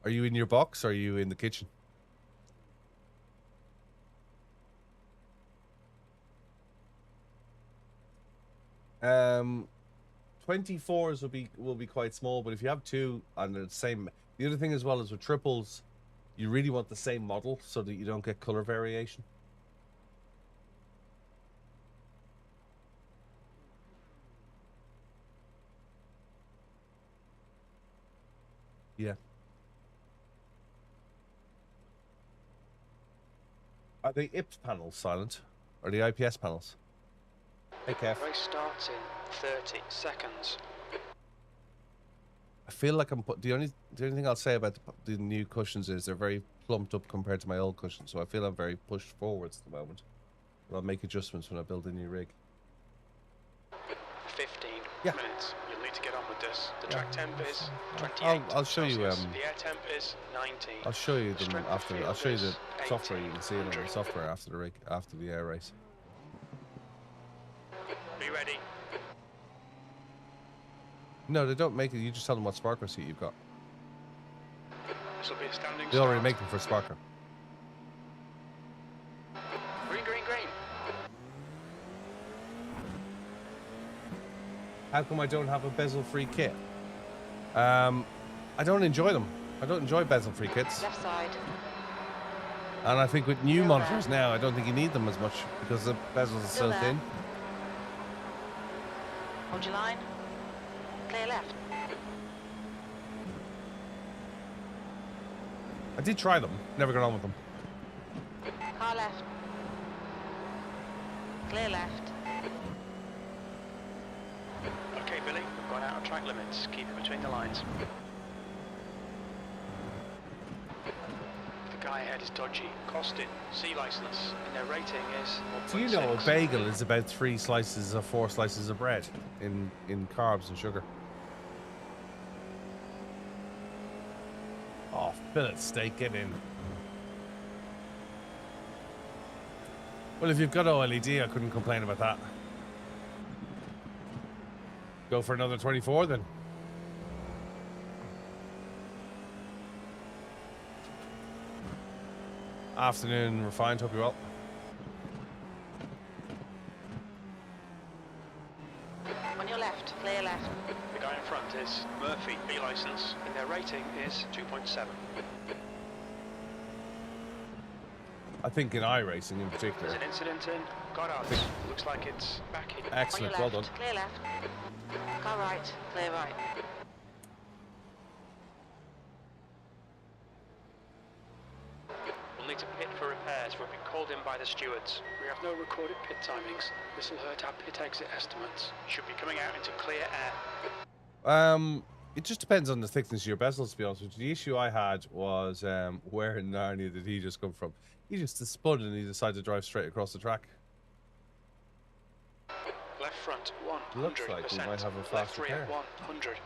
Are you in your box or are you in the kitchen? 24s will be quite small, but if you have 2 and they're the same, the other thing as well is with triples, you really want the same model so that you don't get color variation. Yeah. Are the IPS panels silent? Or the IPS panels? Hey, Kev. Race starts in 30 seconds. I feel like the only thing I'll say about the new cushions is they're very plumped up compared to my old cushions, so I feel I'm very pushed forwards at the moment. But I'll make adjustments when I build a new rig. 15 Yeah. minutes. You'll need to get on with license. The track temp is 28. I'll show you. The air temp is 19. I'll show you The them strength of after. I'll field show you is the software. You can see it on the 1800. software after the air race. Be ready. No, they don't make it. You just tell them what spark receipt you've got. This will be a standing They already start. make them for Sparker. Green, green, green. How come I don't have a bezel-free kit? I don't enjoy them. I don't enjoy bezel-free kits. Left side. And I think with new Still monitors there. now, I don't think you need them as much because the bezels are so Still there. thin. Hold your line. Clear left. I did try them. Never got on with them. Car left. Clear left. Okay, Billy, we've gone out of track limits. Keep it between the lines. The guy ahead is dodgy. Costed. C license. And their rating is 1.6. Do you know a bagel is about 3 slices or 4 slices of bread in carbs and sugar? Oh, fillet steak, get in. Well, if you've got OLED, I couldn't complain about that. Go for another 24 then. Afternoon, refined, hope you're well. On your left. Clear left. The guy in front is Murphy, B license, and their rating is 2.7. I think in iRacing in There's particular. an incident in Goddard. Looks like it's back in. Excellent, On well your done. left. Clear left. Car right. Clear right. We'll need to pit for repairs. We've been called in by the stewards. We have no recorded pit timings. This will hurt our pit exit estimates. Should be coming out into clear air. It just depends on the thickness of your bezels, to be honest with you. The issue I had was where in Narnia did he just come from? He just spun and he decided to drive straight across the track. Left front, 100%. Looks like we might have a Left fast rear, repair. 100.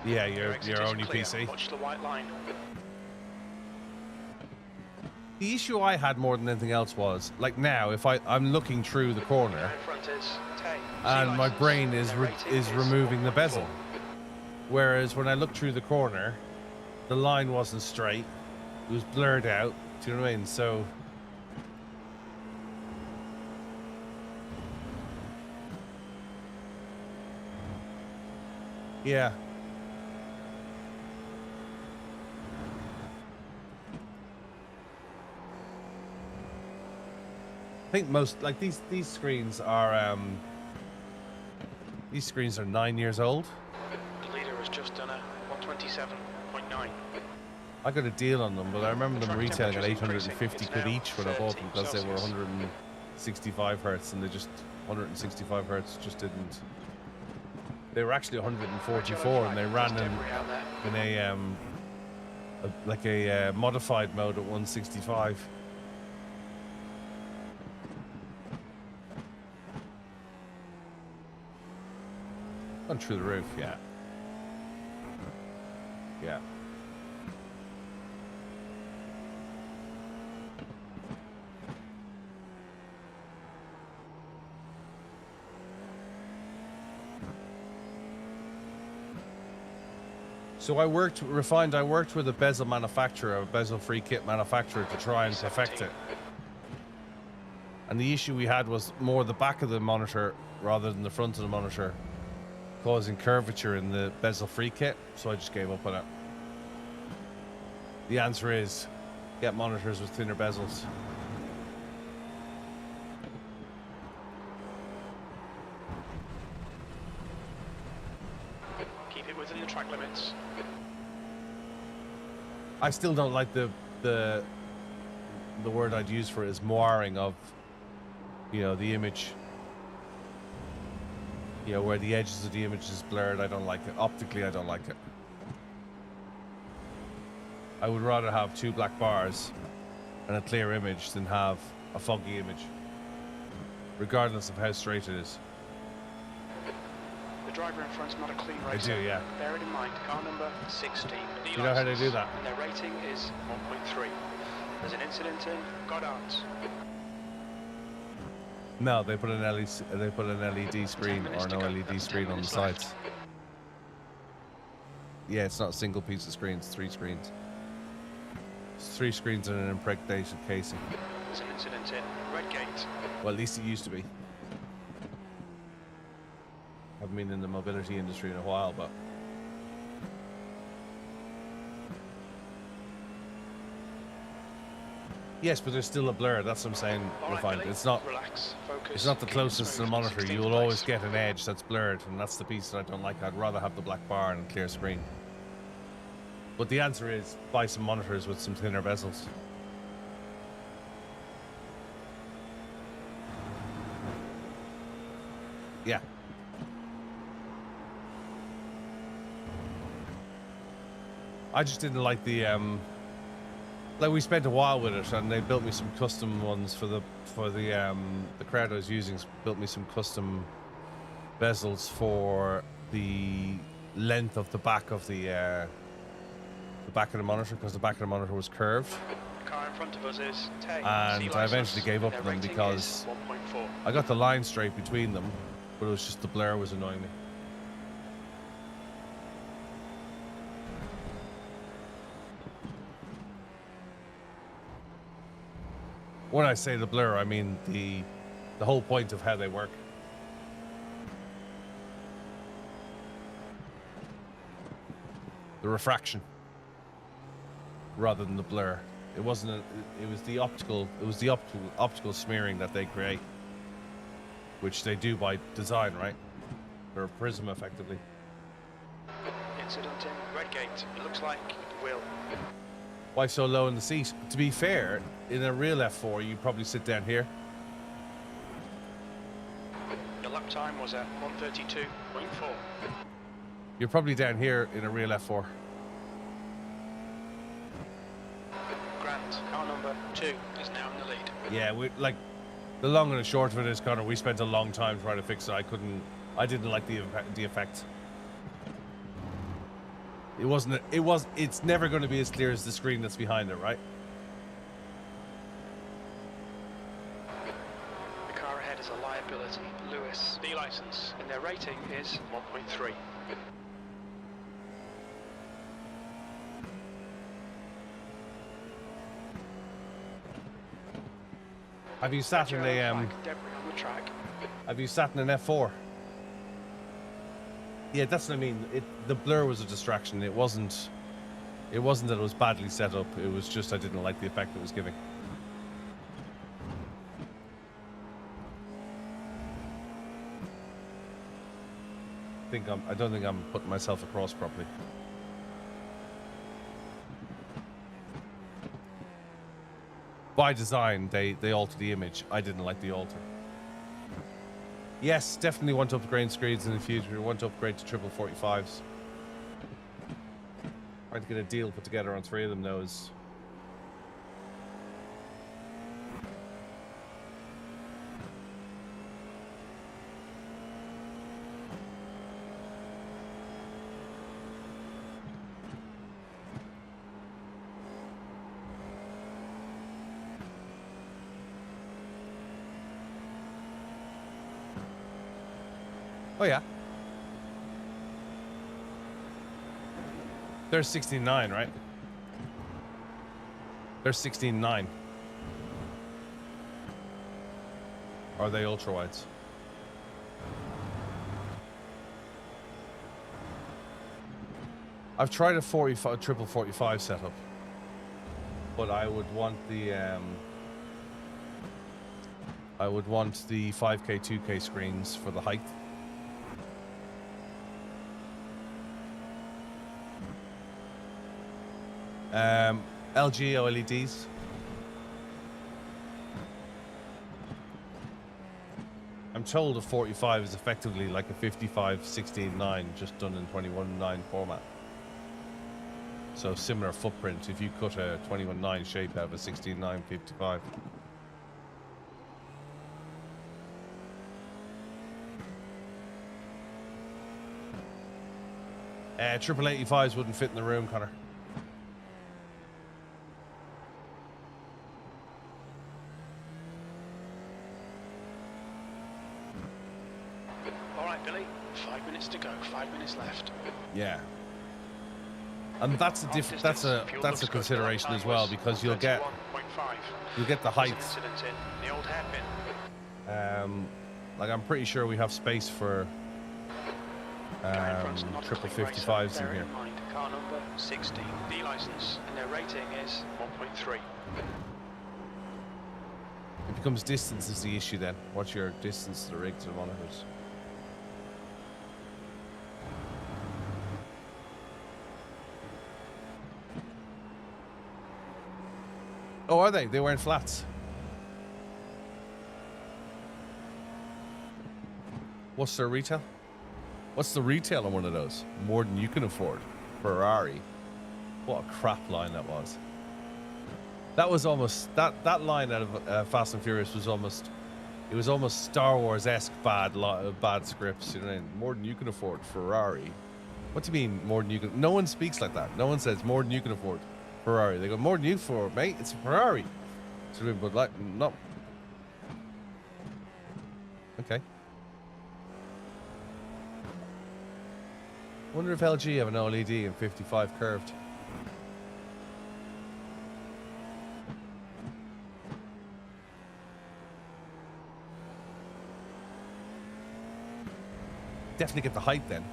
Yeah, Your your exit is only clear. PC. Watch the white line. The issue I had more than anything else was, like now, if I'm looking through the corner Guy in front is Tay. and C my license. brain Their is rating removing the 1.4. bezel. Whereas when I looked through the corner, the line wasn't straight. It was blurred out. Do you know what I mean? So yeah. I think most like these screens are 9 years old. The leader has just done a 127.9. I got a deal on them, but I remember them Track retailing at temperature's 850 increasing. quid It's each when I now bought them because they were 30 165 hertz and they just 165 hertz just didn't. They were actually 144 and they ran There's debris out there. in a modified mode at 165. Gone through the roof, yeah. Yeah. So I worked with a bezel manufacturer, a bezel-free kit manufacturer to try and perfect it. And the issue we had was more the back of the monitor rather than the front of the monitor, causing curvature in the bezel-free kit, so I just gave up on it. The answer is, get monitors with thinner bezels. Keep it within the track limits. I still don't like the word I'd use for it is moiring of, you know, the image. You know, where the edges of the image is blurred. I don't like it. Optically, I don't like it. I would rather have 2 black bars and a clear image than have a foggy image, regardless of how straight it is. The driver in front's not a clean I racer. do, yeah. Bear it in mind, car number 16. You know how they do that? And their rating is 1.3. There's an incident in Goddard's. No, they put an LED screen or no LED screen on the sides. Yeah, it's not a single piece of screen, it's 3 screens. It's 3 screens and an impregnated casing. There's an incident in Redgate. Well, at least it used to be. Haven't been in the mobility industry in a while, but yes, but there's still a blur. That's what I'm saying. All right, Refined. Billy, It's not. relax, focus, It's not the keep closest to the smooth. monitor. 16th You will place. always get an edge that's blurred, and that's the piece that I don't like. I'd rather have the black bar and a clear screen. But the answer is buy some monitors with some thinner bezels. Yeah. I just didn't like the like we spent a while with it, and they built me some custom ones for the crowd I was using. Built me some custom bezels for the length of the back of the back of the monitor, because the back of the monitor was curved. The car in front of us is Tay. And I eventually gave up on them because 1.4. I got the line straight between them, but it was just the blur was annoying me. When I say the blur, I mean the whole point of how they work. The refraction rather than the blur. It wasn't it was the optical smearing that they create, which they do by design, right? They're a prism effectively. Incident in Redgate. It looks like Will. Why so low in the seat? To be fair, in a real F4, you probably sit down here. Your lap time was at 1:32.4. You're probably down here in a real F4. Grant, car number 2 is now in the lead. Yeah, we like the long and the short of it is, Connor, we spent a long time trying to fix it. I didn't like the effect. It's never going to be as clear as the screen that's behind it, right? The car ahead is a liability. Lewis, B license, and their rating is 1.3. Have you sat in a Debris on the track. Have you sat in an F4? Yeah, that's what I mean. The blur was a distraction. It wasn't that it was badly set up. It was just I didn't like the effect it was giving. I don't think I'm putting myself across properly. By design, they alter the image. I didn't like the alter. Yes, definitely want to upgrade screens in the future. Want to upgrade to 45s. Trying to get a deal put together on 3 of them now is... Oh yeah. They're 16.9, right? They're 16.9. Are they ultra wides? I've tried a 45 setup, but I would want the 5K 2K screens for the height. LG OLEDs. I'm told a 45 is effectively like a 55 16:9, just done in 21:9 format. So similar footprint if you cut a 21.9 shape out of a 16.955. Triple 85s wouldn't fit in the room, Connor. All right, Billy. 5 minutes to go. 5 minutes left. Yeah. And that's a that's a consideration as well, because you'll get the heights. The old hairpin. Like I'm pretty sure we have space for triple 55s in here. Car number 16, B license, and their rating is 1.3. It becomes distance is the issue then. What's your distance to the rigs and monitors? Oh, are they? They weren't flats. What's their retail? What's the retail on one of those? More than you can afford. Ferrari. What a crap line that was. That was almost that line out of Fast and Furious was almost, it was almost Star Wars-esque bad scripts. You know, more than you can afford. Ferrari. What do you mean more than you can? No one speaks like that. No one says more than you can afford. Ferrari. They go more than you can afford, mate. It's a Ferrari. But like no. Okay. Wonder if LG have an OLED and 55 curved. Definitely get the height then.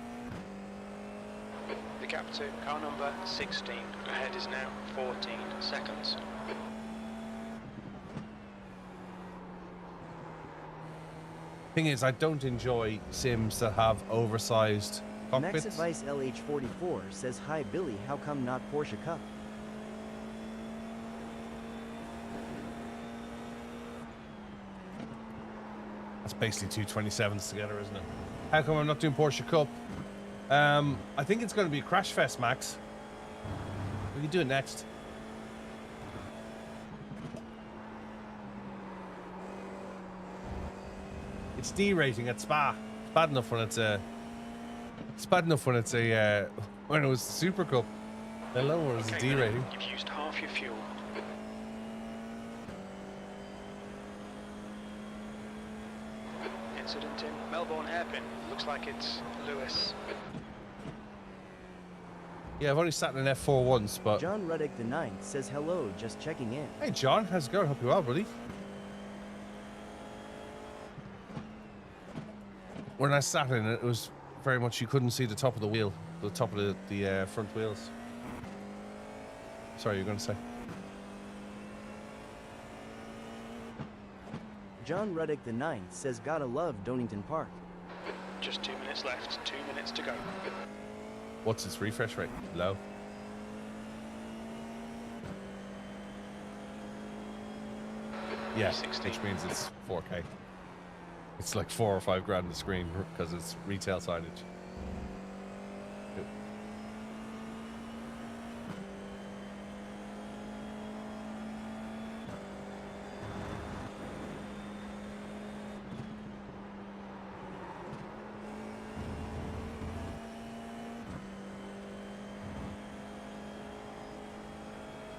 The gap to car number 16 ahead is now 14 seconds. Thing is, I don't enjoy sims that have oversized cockpits. Next Advice LH44 says, hi Billy, how come not Porsche Cup? That's basically two 27s together, isn't it? How come I'm not doing Porsche Cup? I think it's going to be Crash Fest, Max. We can do it next. It's D rating at Spa. It's bad enough when it's a. It's bad enough when it's a when it was the Super Cup. Hello, when it was a D rating. You've used half your fuel. Incident in Melbourne hairpin. Looks like it's Lewis. Yeah, I've only sat in an F4 once, but. John Ruddick the 9th says hello, just checking in. Hey John, how's it going? Hope you're well, buddy. When I sat in it, it was very much you couldn't see the top of the wheel, the top of the front wheels. Sorry, you're going to say. John Ruddick the 9th says gotta love Donington Park. Just 2 minutes left. 2 minutes to go. What's its refresh rate? Low. Yeah, 16. which means it's 4K. It's like 4 or 5 grand the screen because it's retail signage. Good.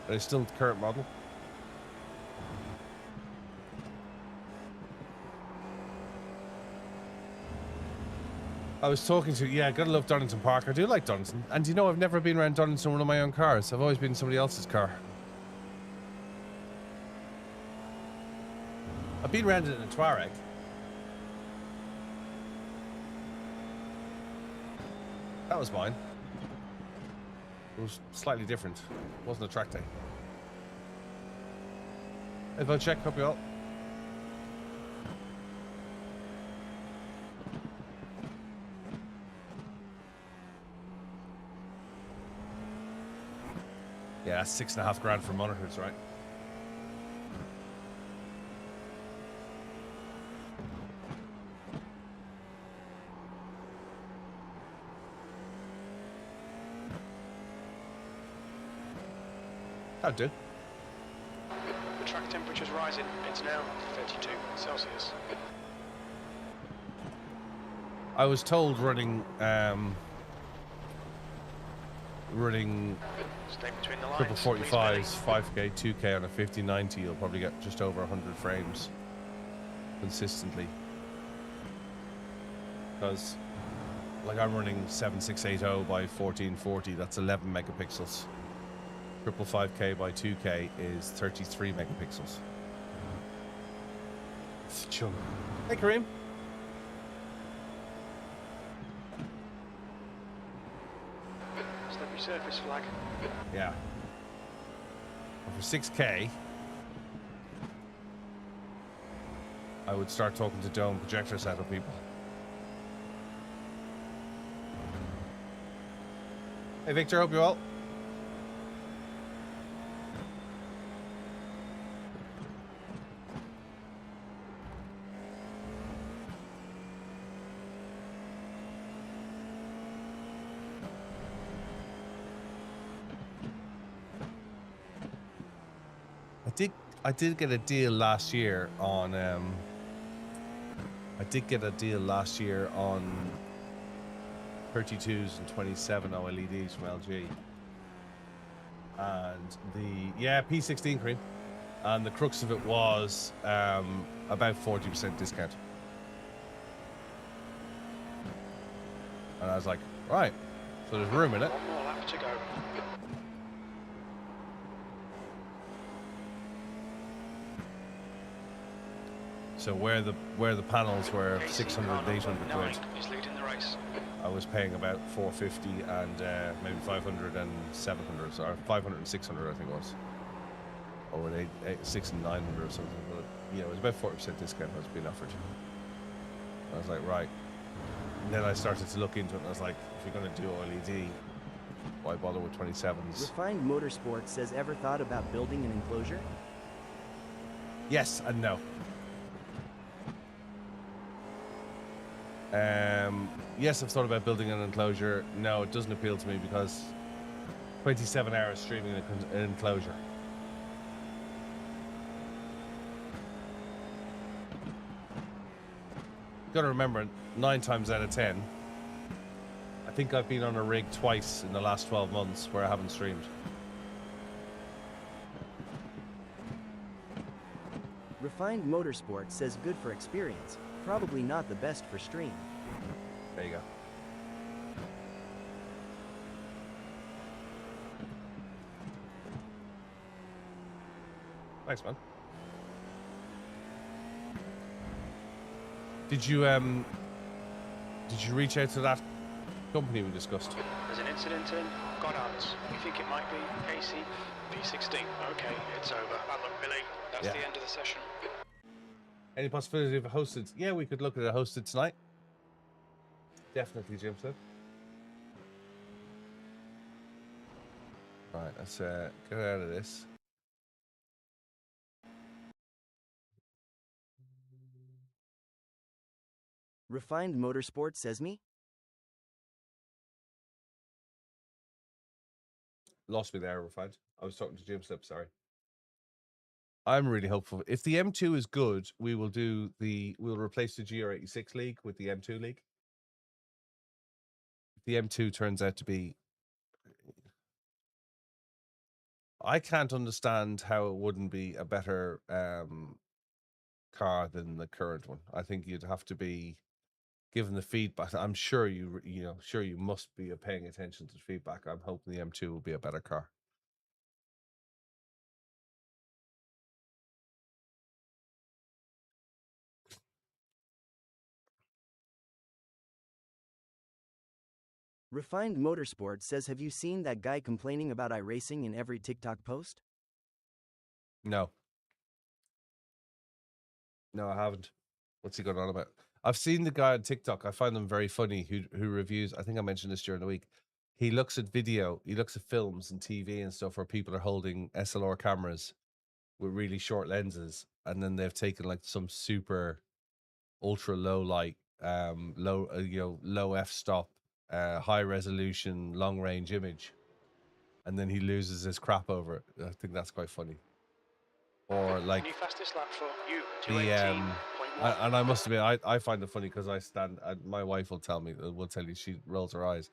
Are they still the current model? I was talking to, yeah, gotta love Donington Park. I do like Donington. And you know, I've never been around Donington in one of my own cars. I've always been in somebody else's car. I've been around it in a Touareg. That was mine. It was slightly different. It wasn't a track day. If I check, hope you all. Yeah, that's 6.5 grand for monitors, right? That'll do. The track temperature's rising. It's now 32 Celsius. I was told running Stay between the lines. triple please, 45s, 5k, 2k on a 5090, you'll probably get just over 100 frames consistently. Because, like, I'm running 7680 by 1440, that's 11 megapixels. Triple 5k by 2k is 33 megapixels. Chung. Hey, Kareem. Slippery surface flag. Yeah. And for 6k, I would start talking to dome projector setup people. Hey, Victor, hope you're well. I did get a deal last year on I did get a deal last year on 32s and 27 OLEDs from LG. And the P16 cream. And the crux of it was about 40% discount. And I was like, right, so there's room in it. One more lap to go. So where the panels were 600, 800 quid, He's leading the race. I was paying about 450 and maybe 500 and 700, or 500 and 600, I think it was, or 6 and 900 or something. But yeah, it was about 40% discount that was being offered. I was like, right. And then I started to look into it, and I was like, if you're going to do OLED, why bother with 27s? Refined Motorsport says, ever thought about building an enclosure? Yes and no. Yes, I've thought about building an enclosure. No, it doesn't appeal to me because 27 hours streaming an enclosure. You gotta remember, 9 times out of 10, I think I've been on a rig twice in the last 12 months where I haven't streamed. Refined Motorsport says good for experience, probably not the best for stream. There you go. Thanks, man. Did you reach out to that company we discussed? There's an incident in Goddard's. We think it might be AC P16. Okay, it's over. Bad luck, Billy. That's the end of the session. Any possibility of a hosted? Yeah, we could look at a hosted tonight. Definitely, Jim said. All right, let's get out of this. Refined Motorsport says me? Lost me there, Refined. I was talking to Jim Slip, sorry. I'm really hopeful. If the M2 is good, we'll replace the GR86 League with the M2 League. If the M2 turns out to be, I can't understand how it wouldn't be a better car than the current one. I think you'd have to be given the feedback. I'm sure you must be paying attention to the feedback. I'm hoping the M2 will be a better car. Refined Motorsport says, have you seen that guy complaining about iRacing in every TikTok post? No, I haven't. What's he going on about? I've seen the guy on TikTok. I find them very funny who reviews. I think I mentioned this during the week. He looks at films and TV and stuff where people are holding SLR cameras with really short lenses, and then they've taken like some super ultra low light, low f-stop, high resolution, long range image, and then he loses his crap over it. I think that's quite funny. Or like New fastest lap for you, the 218.1. and I must admit, I find it funny because I stand. My wife will tell you, she rolls her eyes.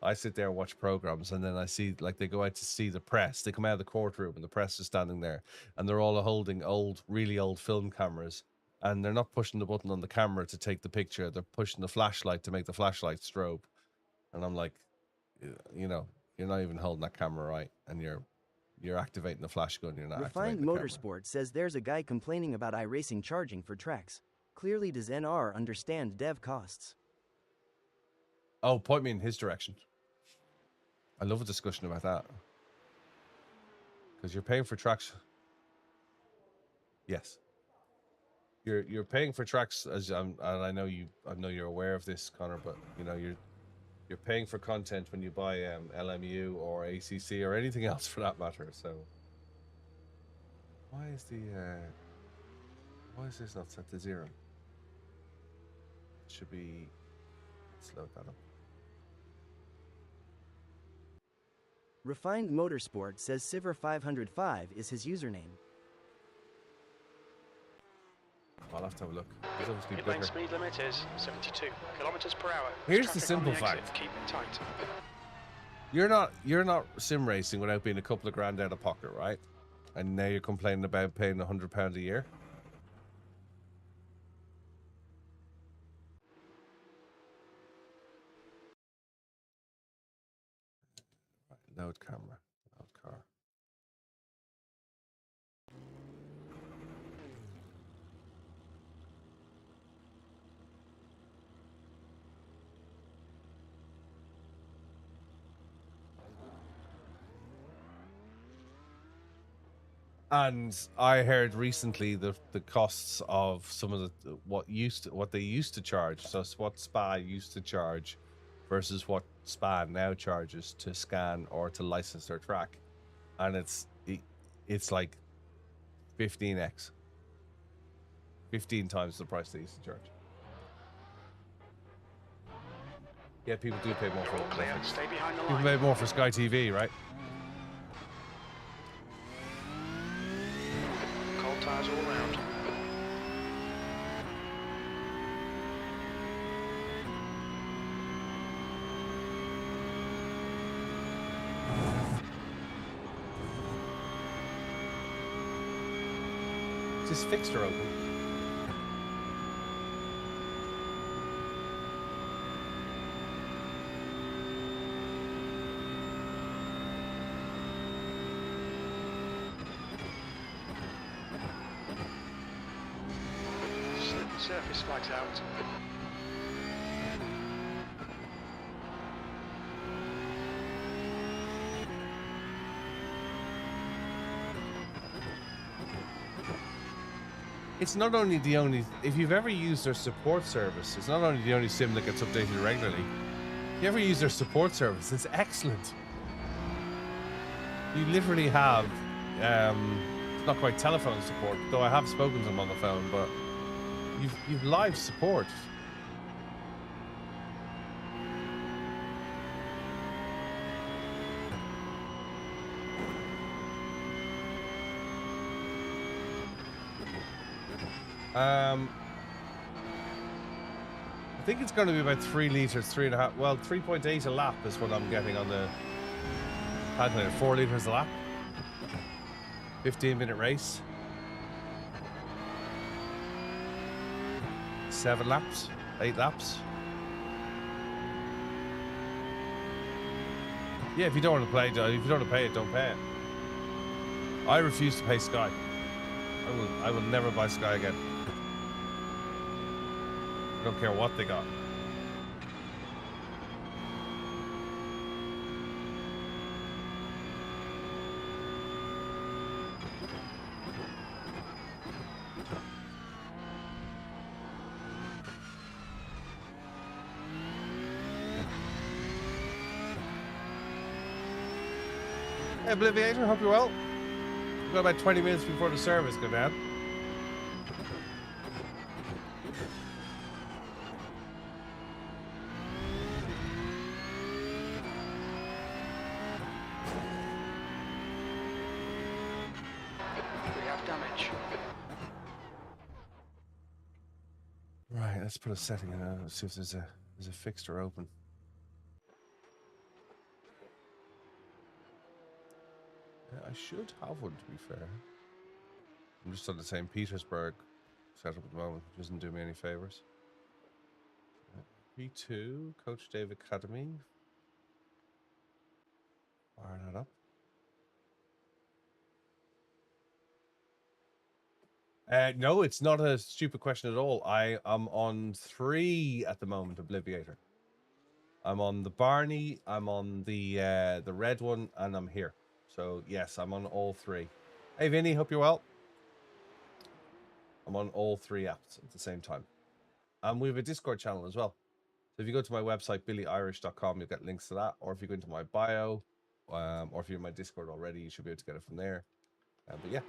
I sit there and watch programs, and then I see like they go out to see the press. They come out of the courtroom, and the press is standing there, and they're all holding really old film cameras, and they're not pushing the button on the camera to take the picture. They're pushing the flashlight to make the flashlight strobe, and I'm like, you know, you're not even holding that camera right, and you're activating the flash gun. You're not Refined activating the camera. Motorsport says there's a guy complaining about iRacing charging for tracks. Clearly, does NR understand dev costs? Oh, point me in his direction. I love a discussion about that. Because you're paying for tracks. Yes. You're paying for tracks and I know you're aware of this, Connor, but you know you're paying for content when you buy LMU or ACC or anything else for that matter. So why is this not set to 0? It should be slow that up. Refined Motorsport says Sivir505 is his username. I'll have to have a look. Pit lane speed limit is 72 kilometers per hour. Here's the simple fact. Keep it tight. You're not sim racing without being a couple of grand out of pocket, right? And now you're complaining about paying £100 a year. Right, load camera, load car. And I heard recently the costs of some of what they used to charge. So what Spa used to charge versus what Spa now charges to scan or to license their track, and it's like 15x, 15 times the price they used to charge. Yeah, people do pay more for it. Clear. Stay behind the People line. pay more for Sky TV, right? Cold tires all around. Is this fixed or open? Surface flags out. It's not only if you've ever used their support service, it's not only the only sim that gets updated regularly. If you ever use their support service, it's excellent. You literally have, it's not quite telephone support, though I have spoken to them on the phone, but you've live support. I think it's going to be about 3 liters, 3.5. Well, 3.8 a lap is what I'm getting on the calculator. 4 liters a lap. 15-minute race. 7 laps, 8 laps. Yeah, if you don't want to play, if you don't want to pay it, don't pay it. I refuse to pay Sky. I will never buy Sky again. I don't care what they got. Hey, Obliviator, hope you're well. We've got about 20 minutes before the service go down. Right, let's put a setting in. Let's see if there's a fixture open. Yeah, I should have one, to be fair. I'm just on the St. Petersburg setup at the moment, which doesn't do me any favors. P2, Coach Dave Academy. Fire that up. No, it's not a stupid question at all. I am on 3 at the moment, Obliviator. I'm on the Barney, I'm on the red one, and I'm here. So yes, I'm on all 3. Hey Vinny, hope you're well. I'm on all 3 apps at the same time. And we have a Discord channel as well. So if you go to my website, BillyOirish.com, you'll get links to that. Or if you go into my bio, or if you're in my Discord already, you should be able to get it from there. But yeah.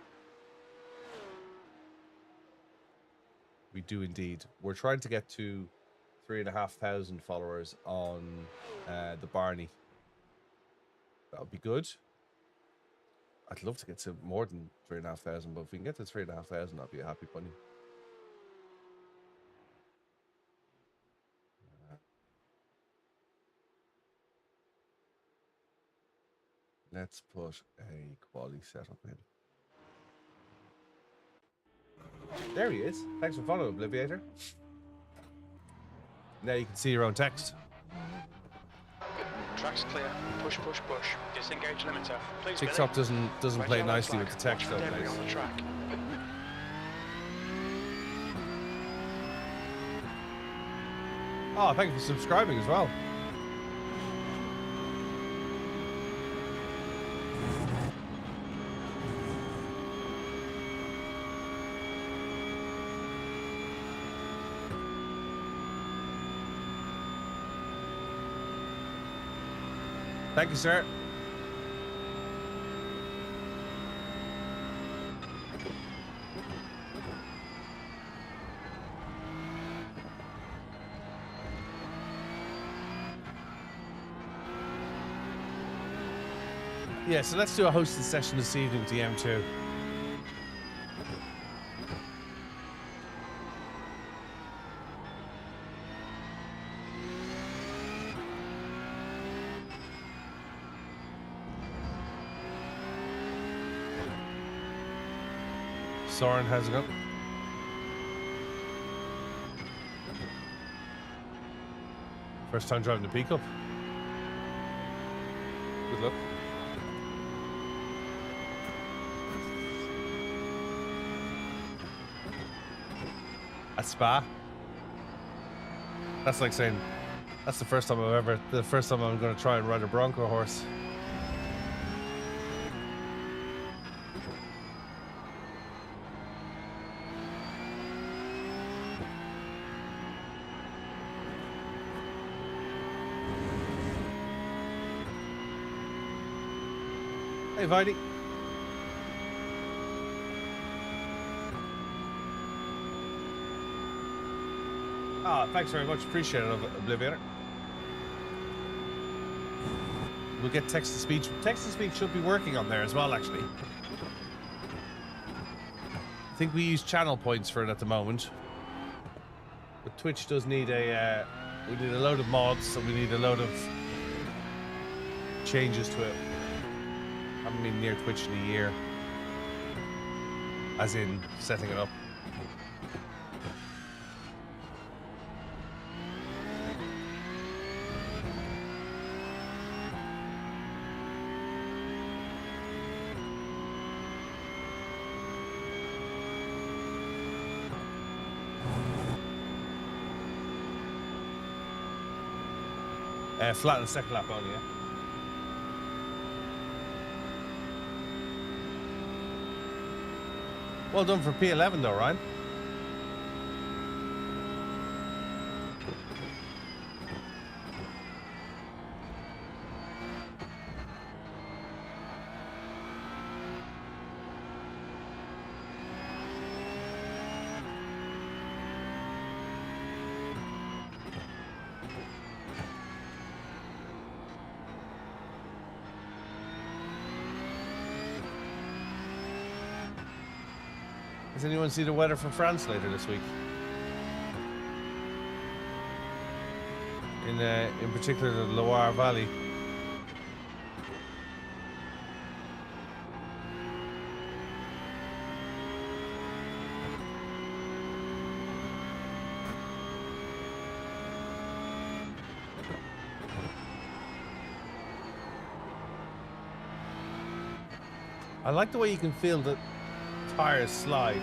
We do indeed. We're trying to get to 3,500 followers on the Barney. That would be good. I'd love to get to more than 3,500, but if we can get to 3,500, I'd be a happy bunny. Let's put a quality setup in. There he is. Thanks for following, Obliviator. Now you can see your own text. Track's clear. Push, push, push. Disengage limiter. Please, TikTok Billy. doesn't play nicely with the text though, Debris guys. on the track. Oh, thank you for subscribing as well. Thank you, sir. Yeah, so let's do a hosted session this evening, DM2. Soren, how's it going? First time driving the pickup. Good luck. At Spa. That's like saying that's the first time I'm going to try and ride a Bronco horse. Hey, Videy. Ah, thanks very much. Appreciate it, Obliviator. We'll get text to speech. Text to speech should be working on there as well, actually. I think we use channel points for it at the moment. But Twitch does need a... we need a load of mods, and we need a load of changes to it. I haven't been near Twitch in a year. As in, setting it up. Flat and second lap only, yeah? Well done for P11 though, Ryan. Does anyone see the weather for France later this week? in particular the Loire Valley. I like the way you can feel the tires slide.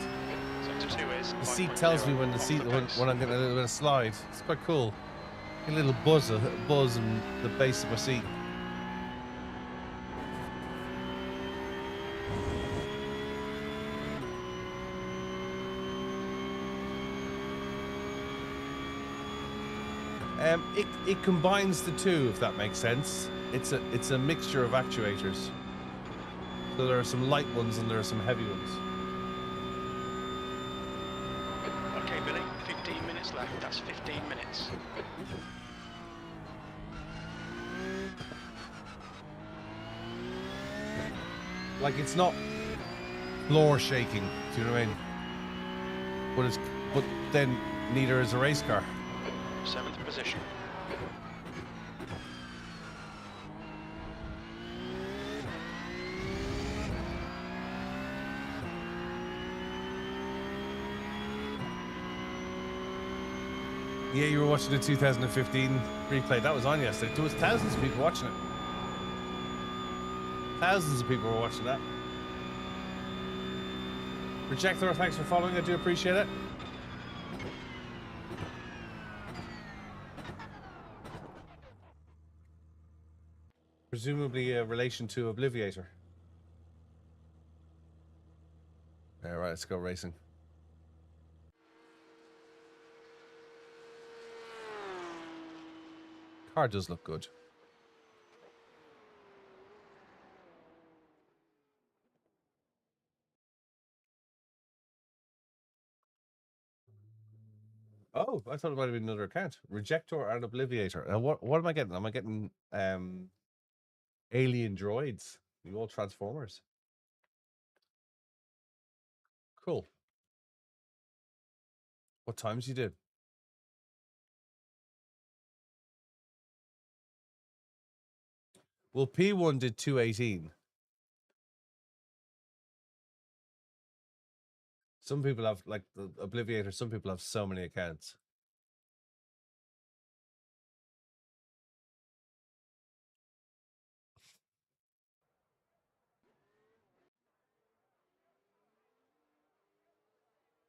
Sector 2 is The seat 5.0 tells me when the off seat pace. when I'm getting a little bit of slide. It's quite cool. A little buzz in the base of my seat. It combines the two, if that makes sense. It's a mixture of actuators. So there are some light ones and there are some heavy ones. Okay, Billy, 15 minutes left. That's 15 minutes. Like, it's not floor shaking, do you know what I mean? But then neither is a race car. 7th position. Yeah, you were watching the 2015 replay. That was on yesterday. There was thousands of people watching it. Thousands of people were watching that. Projector, thanks for following. I do appreciate it. Presumably a relation to Obliviator. All right, let's go racing. Car does look good. Oh, I thought it might have been another account. Rejector and Obliviator. What am I getting? Am I getting alien droids? You all Transformers. Cool. What times you did? Well, P1 did 2:18. Some people have, like the Obliviator, some people have so many accounts.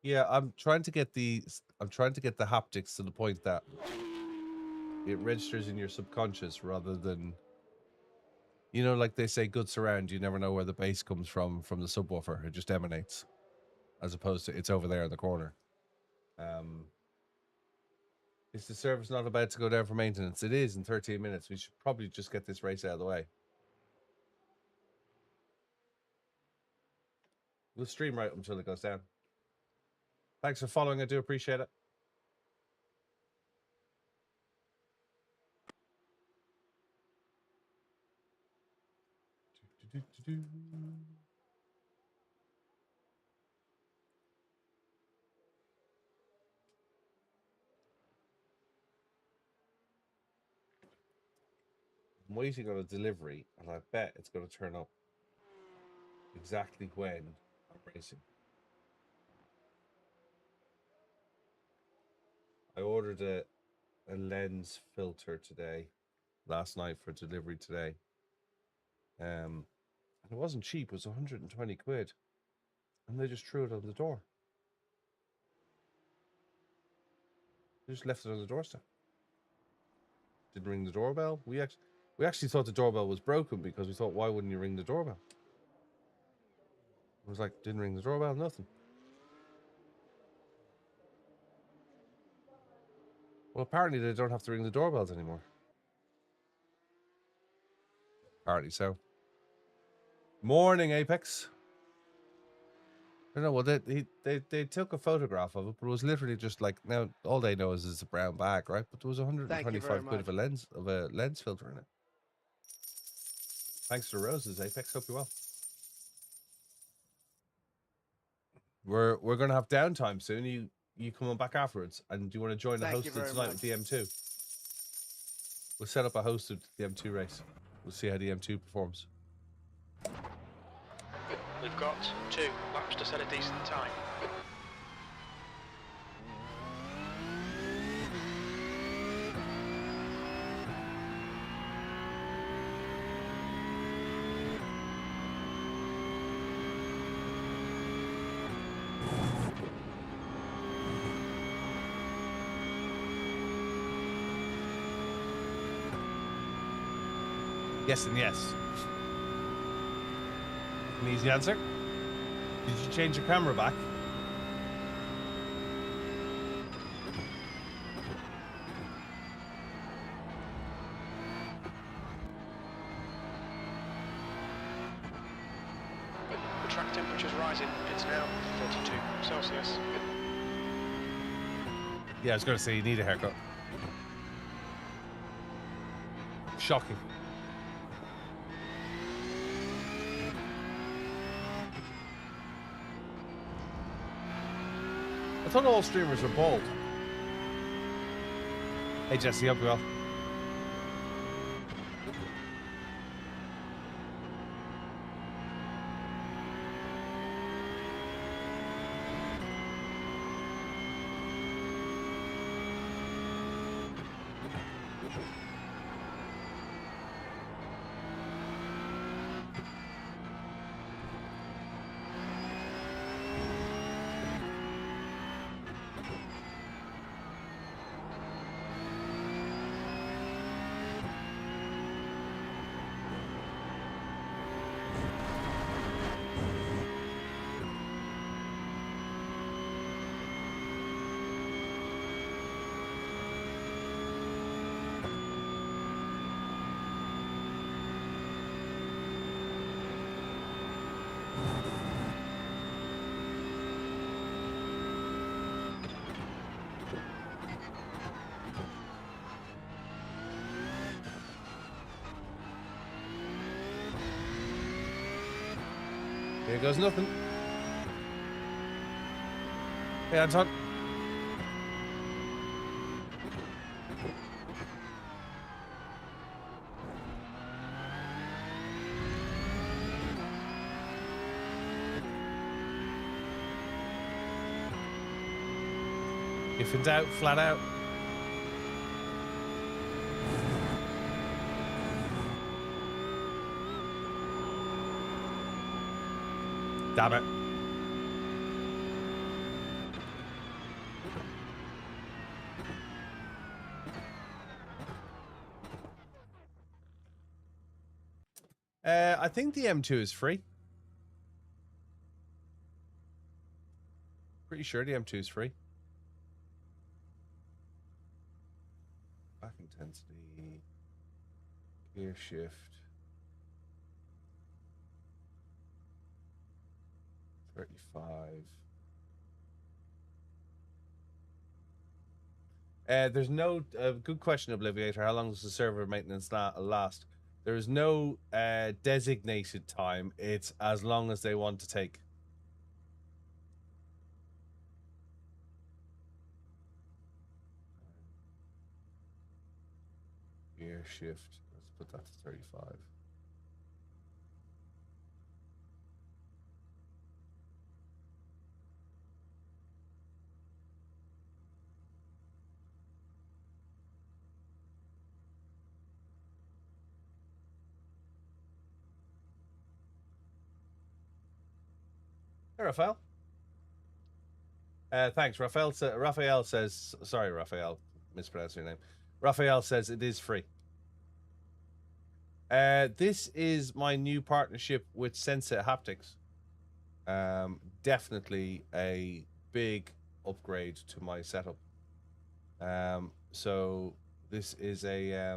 Yeah, I'm trying to get the haptics to the point that it registers in your subconscious rather than, you know, like they say, good surround. You never know where the bass comes from the subwoofer. It just emanates, as opposed to it's over there in the corner. Is the service not about to go down for maintenance? It is in 13 minutes. We should probably just get this race out of the way. We'll stream right until it goes down. Thanks for following. I do appreciate it. I'm waiting on a delivery, and I bet it's going to turn up exactly when I'm racing. I ordered a lens filter last night for delivery today. And it wasn't cheap. It was 120 quid. And they just threw it on the door. They just left it on the doorstep. Didn't ring the doorbell. We actually thought the doorbell was broken because we thought, why wouldn't you ring the doorbell? It was like, didn't ring the doorbell, nothing. Well, apparently they don't have to ring the doorbells anymore. Apparently so. Morning, Apex. I don't know. Well, they took a photograph of it, but it was literally just like, now all they know is it's a brown bag, right? But there was 125 quid of a lens filter in it. Thanks for the roses, Apex. Hope you're well. We're gonna have downtime soon. You coming back afterwards, and do you want to join the hosted tonight with the M2? We'll set up a host of the M2 race. We'll see how the M2 performs. We've got 2 laps to set a decent time. Yes and yes. An easy answer. Did you change your camera back? The track temperature's rising. It's now 42 Celsius. Yeah, I was going to say you need a haircut. Shocking. I thought all streamers were bald. Hey Jesse, hope you well. Here goes nothing. Hey, Anton. If in doubt, flat out. Damn it. I think the M2 is free. Pretty sure the M2 is free. Back intensity. Gear shift. There's no good question, Obliviator. How long does the server maintenance last? There is no designated time. It's as long as they want to take. Gear shift. Let's put that to 35. Hey, Raphael. Thanks, Raphael. Raphael says, sorry, Raphael, mispronounced your name. Raphael says it is free. This is my new partnership with Sensei Haptics. Definitely a big upgrade to my setup. So this is a,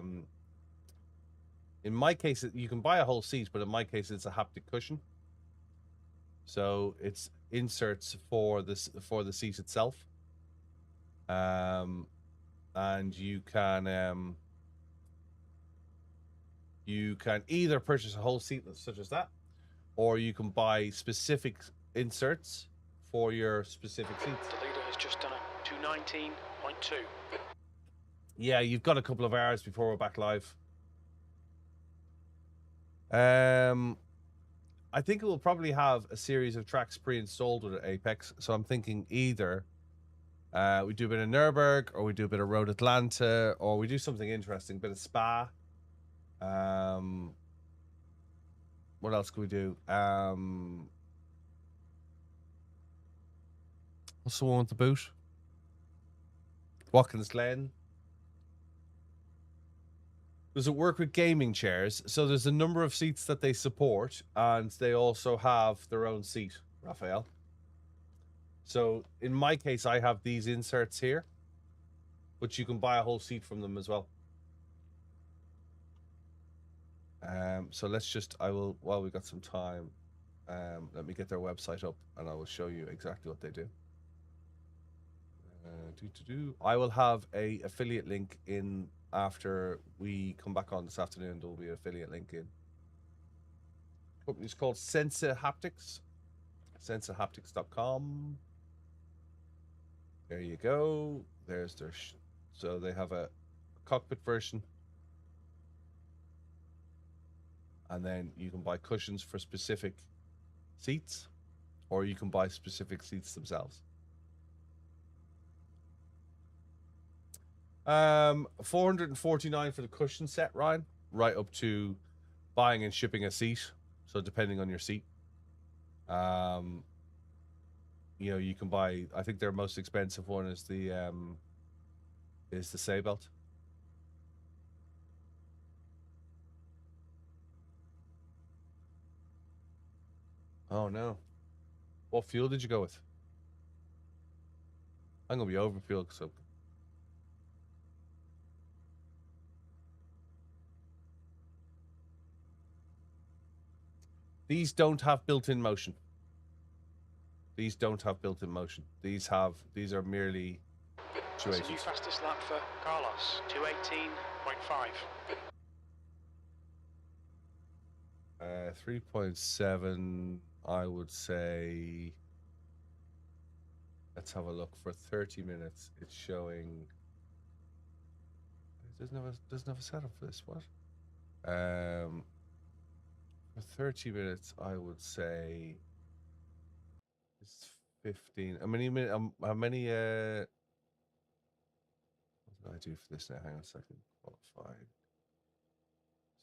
in my case, you can buy a whole seat, but in my case, it's a haptic cushion. So it's inserts for this for the seat itself, and you can either purchase a whole seat such as that, or you can buy specific inserts for your specific seats. The leader has just done a 219.2. Yeah, you've got a couple of hours before we're back live. I think it will probably have a series of tracks pre-installed with Apex. So I'm thinking either we do a bit of Nürburgring, or we do a bit of Road Atlanta, or we do something interesting, a bit of Spa. What else can we do? What's the one with the boot? Watkins Glen. Does it work with gaming chairs? So there's a number of seats that they support, and they also have their own seat, Raphael. So in my case, I have these inserts here, but you can buy a whole seat from them as well. So let's just, while we got some time, let me get their website up and I will show you exactly what they do. I will have a affiliate link in after we come back on this afternoon. There will be an affiliate link in. Company's called Sensa Haptics. SensaHaptics.com. There you go. There's their. So they have a cockpit version. And then you can buy cushions for specific seats, or you can buy specific seats themselves. $449 for the cushion set, Ryan, right up to buying and shipping a seat. So depending on your seat, you know, you can buy. I think their most expensive one is the Seatbelt. Oh no! What fuel did you go with? I'm gonna be overfueled, so. These don't have built-in motion. These don't have built-in motion. These are merely actuators. That's a new fastest lap for Carlos, 2:18.5. 3.7, I would say. Let's have a look. For 30 minutes, it's showing. It doesn't have a setup for this. What? For 30 minutes, I would say it's 15. How many minutes? How many? What did I do for this now? Hang on a second. Qualified.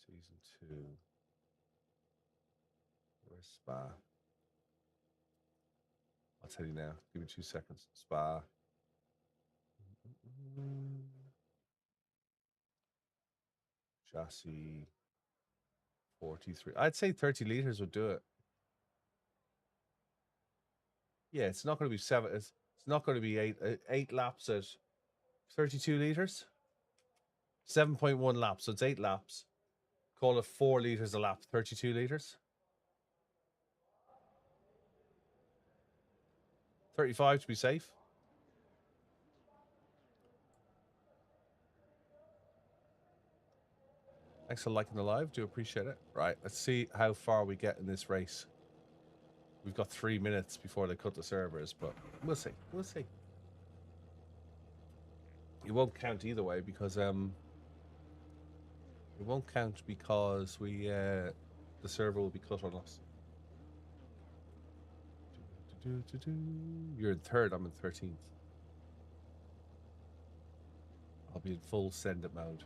Season 2. Where's Spa? I'll tell you now. Give me 2 seconds. Spa. Chassis. 43. I'd say 30 liters would do it. Yeah, it's not going to be 7. It's not going to be 8 laps at 32 liters. 7.1 laps. So it's 8 laps. Call it 4 liters a lap. 32 liters. 35 to be safe. Thanks for liking the live. Do appreciate it. Right, let's see how far we get in this race. We've got 3 minutes before they cut the servers, but we'll see. We'll see. It won't count either way because it won't count because we the server will be cut on us. You're in 3rd. I'm in 13th. I'll be in full send it mode.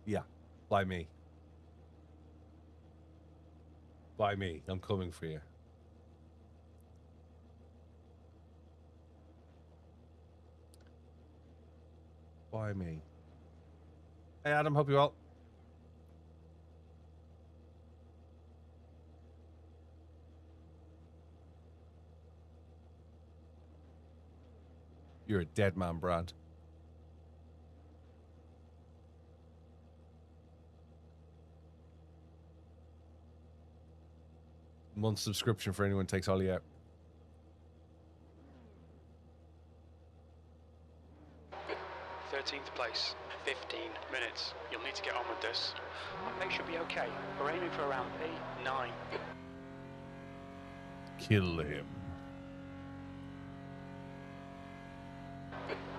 Yeah, by me. By me. I'm coming for you. By me. Hey, Adam. Hope you're well. You're a dead man, Brad. Month subscription for anyone takes Ollie out. Place, 15 minutes. You'll need to get on with this. Our pace should be okay. We're aiming for around 8, 9. Kill him.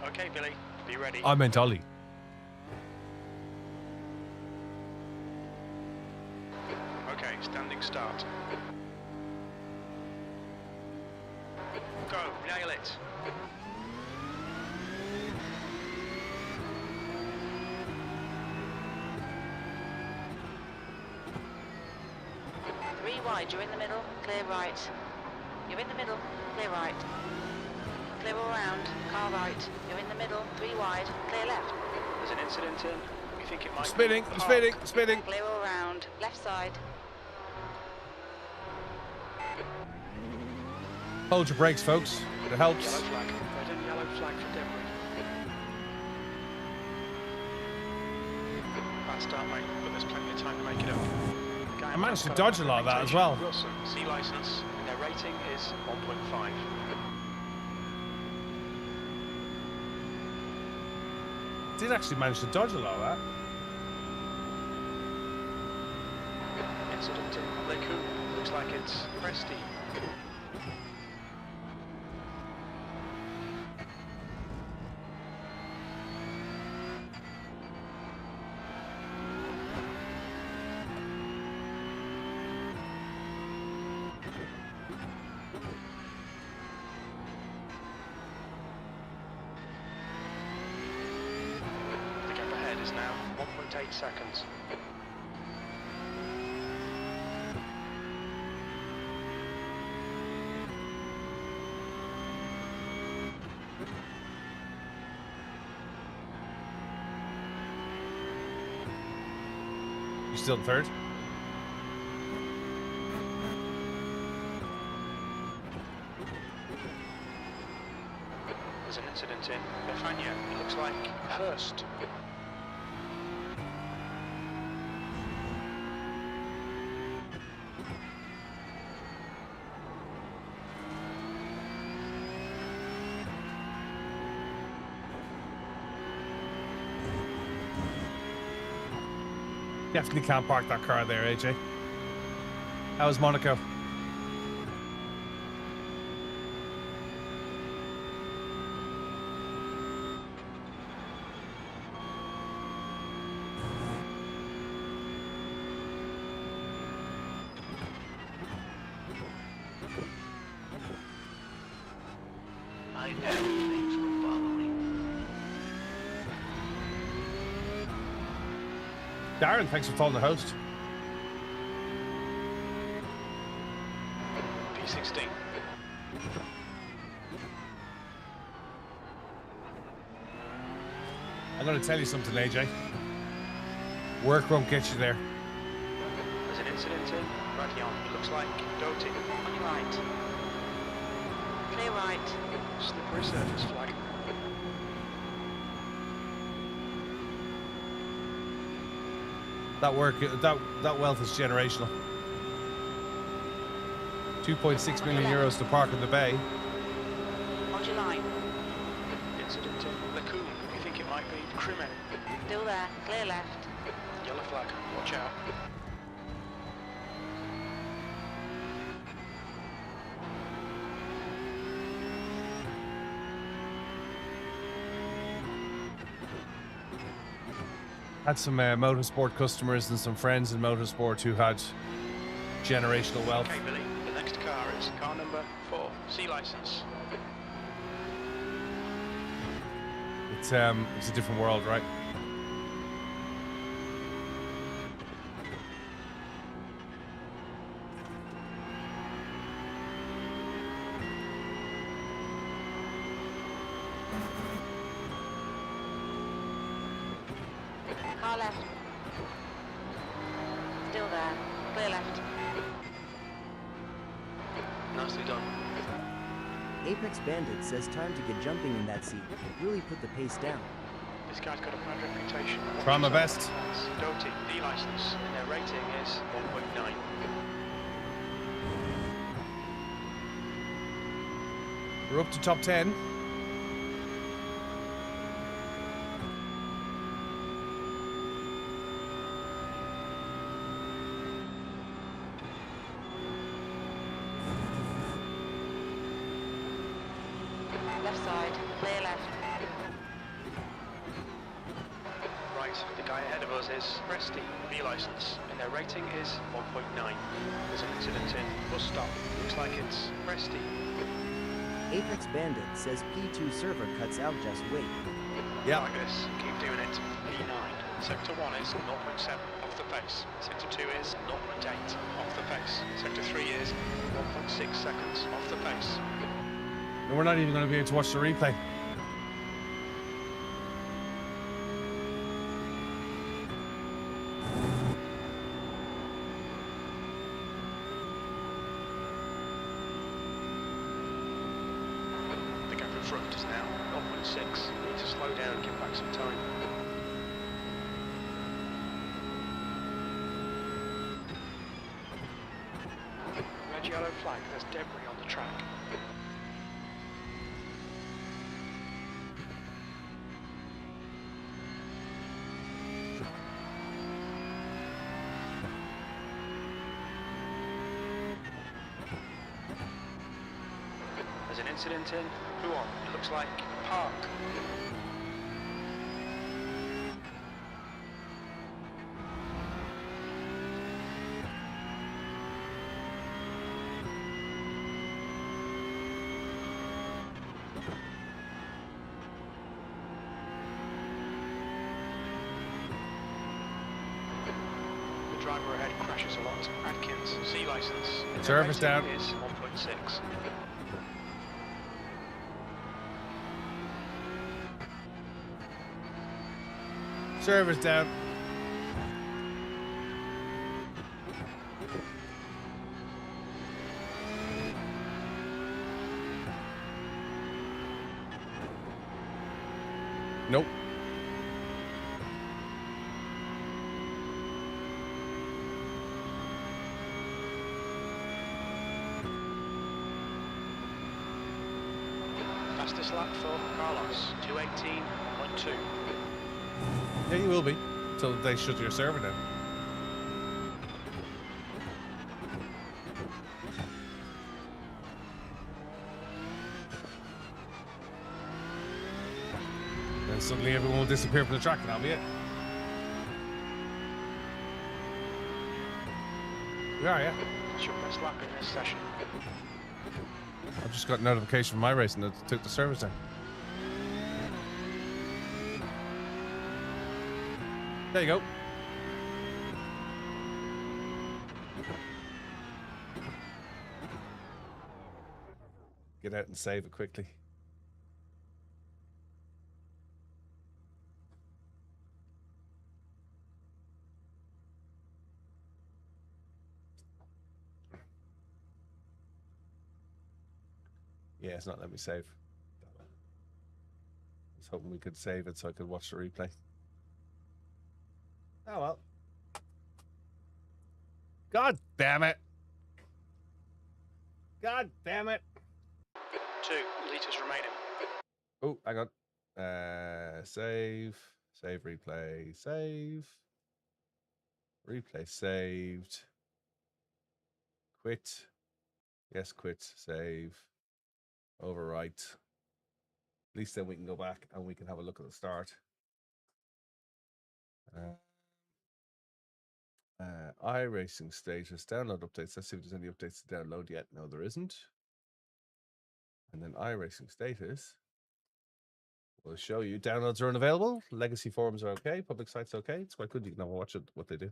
Okay, Billy, be ready. I meant Ollie. Okay, standing start. Go, nail it. Three wide, you're in the middle, clear right. You're in the middle, clear right. Clear all round, car right. You're in the middle, three wide, clear left. There's an incident in. We think it might Spinning, be I'm park. spinning, spinning. Clear all round, left side. Hold your brakes, folks. It helps. Yellow flag. Red and yellow flag for debris. Bad start, mate, but there's plenty of time to make it up. I managed to dodge a lot of that as well. Wilson, C license, and their rating is 1.5. Did actually manage to dodge a lot of that. Incident in Lacoon. Looks like it's Presti. The gap ahead is now 1.8 seconds. You still in third? There's an incident in Befania. It looks like Hurst. Definitely can't park that car there, AJ. How's Monaco? I know things will follow me. Darren, thanks for following the host. P16. I'm going to tell you something, AJ. Work won't get you there. There's an incident in Radion. It looks like Doty. On your right. Clear right. Slippery surface flag. That work, that wealth is generational. 2.6 million euros to park in the bay. On your line. Incident in Lacoon. We think it might be Crimen. Still there, clear left. Yellow flag. Watch out. Had some motorsport customers and some friends in motorsport who had generational wealth. Okay, Billy. The next car is car number 4. C license. It's a different world, right? Car left. Still there, clear left. Nicely done. Apex Bandit says time to get jumping in that seat. Really put the pace down. This guy's got a bad reputation. Try my best. Doty, D license, and their rating is 1.9. We're up to top 10. Left side, clear left. Right, the guy ahead of us is Presty, B license, and their rating is 1.9. There's an incident in bus stop. Looks like it's Presty. Apex Bandit says P2 server cuts out, just wait. Yeah. Like this, keep doing it. P9. Sector 1 is 0.7 off the pace. Sector 2 is 0.8 off the pace. Sector 3 is 1.6 seconds off the pace. And we're not even going to be able to watch the replay. The gap in front is now 0.6. Need to slow down and give back some time. Red yellow flag, there's debris on the track. There's an incident in Huon. It looks like Park. The driver ahead crashes a lot. Atkins, C license. And their Service rating down. is 1.6. Server's down. Nope. Fastest lap for Carlos, 2:18.2. Yeah, you will be. Until they shut your server down. Then suddenly everyone will disappear from the track and that'll be it. Yeah. That's your best lap in this session. I've just got a notification from iRacing that took the service down. There you go. Get out and save it quickly. Yeah, it's not letting me save. I was hoping we could save it so I could watch the replay. Oh well. God damn it. God damn it. 2 litres remaining. Oh, hang on. Save. Save replay. Save. Replay saved. Quit. Yes, quit. Save. Overwrite. At least then we can go back and we can have a look at the start. iRacing status, download updates. Let's see if there's any updates to download yet. No, there isn't. And then iRacing status will show you downloads are unavailable. Legacy forums are okay. Public sites okay. It's quite good. You can have a watch it, what they do.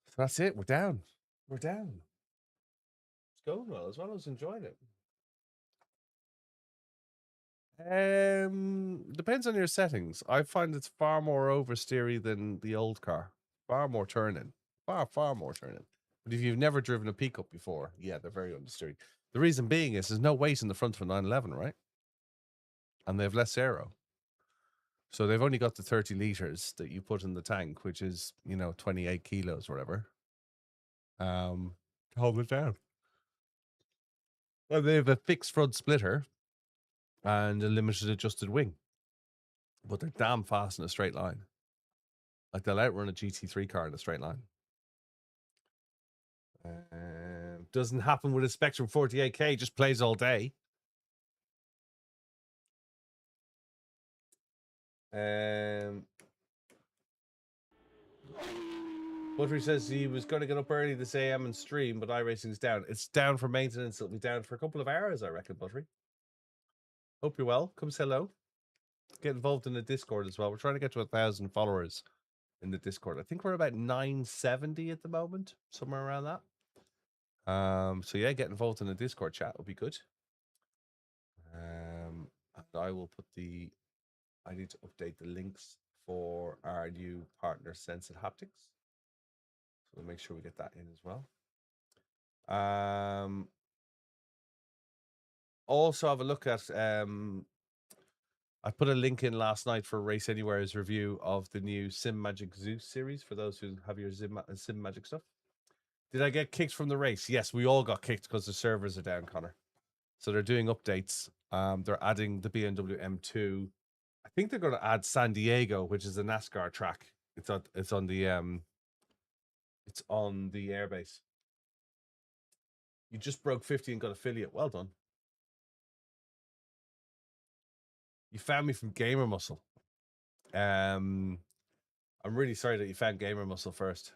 So that's it. We're down. We're down. It's going well as well. I was enjoying it. Depends on your settings. I find it's far more oversteery than the old car. Far more turning. Far more turning. But if you've never driven a pickup before, yeah, they're very understeery. The reason being is there's no weight in the front of a 911, right? And they have less aero. So they've only got the 30 liters that you put in the tank, which is, 28 kilos or whatever. To hold it down. Well, they have a fixed front splitter and a limited adjusted wing. But they're damn fast in a straight line. Like they'll outrun a GT3 car in a straight line. Doesn't happen with a Spectrum 48K, just plays all day. Buttery says he was going to get up early this AM and stream, but iRacing's down. It's down for maintenance. It'll be down for a couple of hours, I reckon, Buttery. Hope you're well. Come say hello. Get involved in the Discord as well. We're trying to get to 1,000 followers in the Discord. I think we're about 970 at the moment, somewhere around that. So yeah, get involved in the Discord chat will be good. And I will put I need to update the links for our new partner, Sensed Haptics. So we'll make sure we get that in as well. Also have a look at I put a link in last night for Race Anywhere's review of the new Sim Magic Zeus series for those who have your Sim Magic stuff. Did I get kicked from the race? Yes, we all got kicked because the servers are down, Connor. So they're doing updates. They're adding the BMW M2. I think they're going to add San Diego, which is a NASCAR track. It's on the airbase. You just broke 50 and got affiliate. Well done. You found me from Gamer Muscle. I'm really sorry that you found Gamer Muscle first.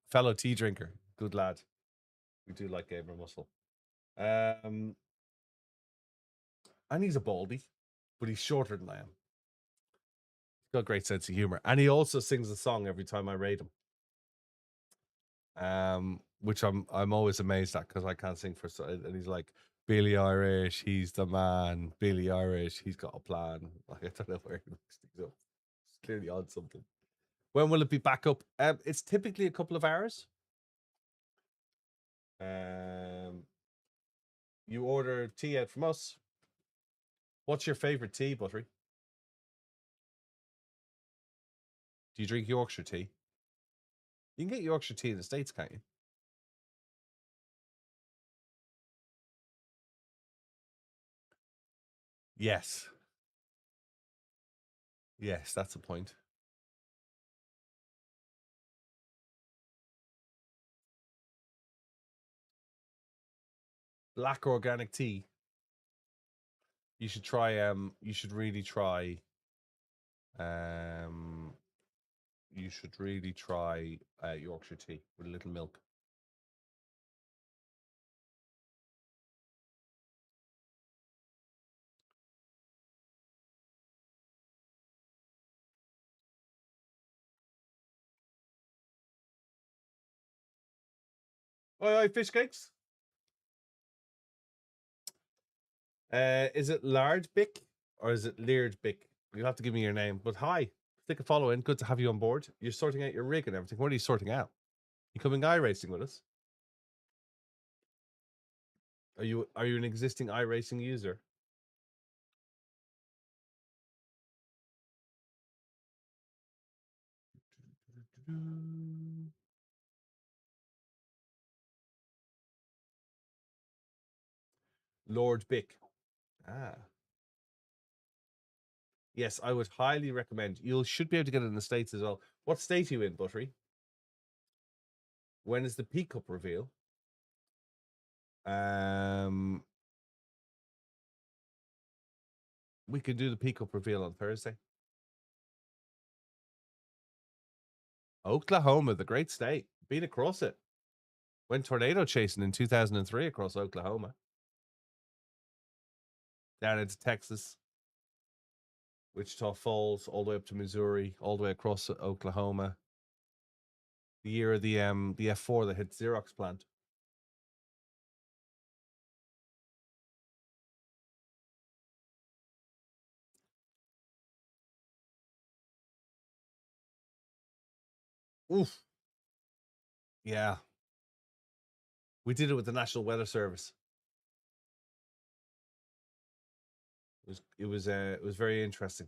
Fellow tea drinker. Good lad. We do like Gamer Muscle. And he's a baldy, but he's shorter than I am. He's got a great sense of humor. And he also sings a song every time I raid him. Which I'm always amazed at because I can't sing for, and he's like, BillyOirish, he's the man. BillyOirish, he's got a plan. Like, I don't know where he mixed things up. It's clearly on something. When will it be back up? It's typically a couple of hours. You order tea out from us. What's your favorite tea, Buttery? Do you drink Yorkshire tea? You can get Yorkshire tea in the States, can't you? Yes. Yes, that's a point. Black organic tea. You should try you should really try Yorkshire tea with a little milk. Oi, fish cakes. Is it Lard Bick or is it Leard Bick? You'll have to give me your name. But hi, stick a follow in. Good to have you on board. You're sorting out your rig and everything. What are you sorting out? You coming iRacing with us? Are you an existing iRacing user? Lord Bick. Ah. Yes, I would highly recommend. You should be able to get it in the States as well. What state are you in, Buttery? When is the P Cup reveal? We can do the P Cup reveal on Thursday. Oklahoma, the great state. Been across it. Went tornado chasing in 2003 across Oklahoma. Down into Texas. Wichita Falls, all the way up to Missouri, all the way across Oklahoma. The year of the F4 that hit Xerox plant. Oof. Yeah. We did it with the National Weather Service. It was very interesting.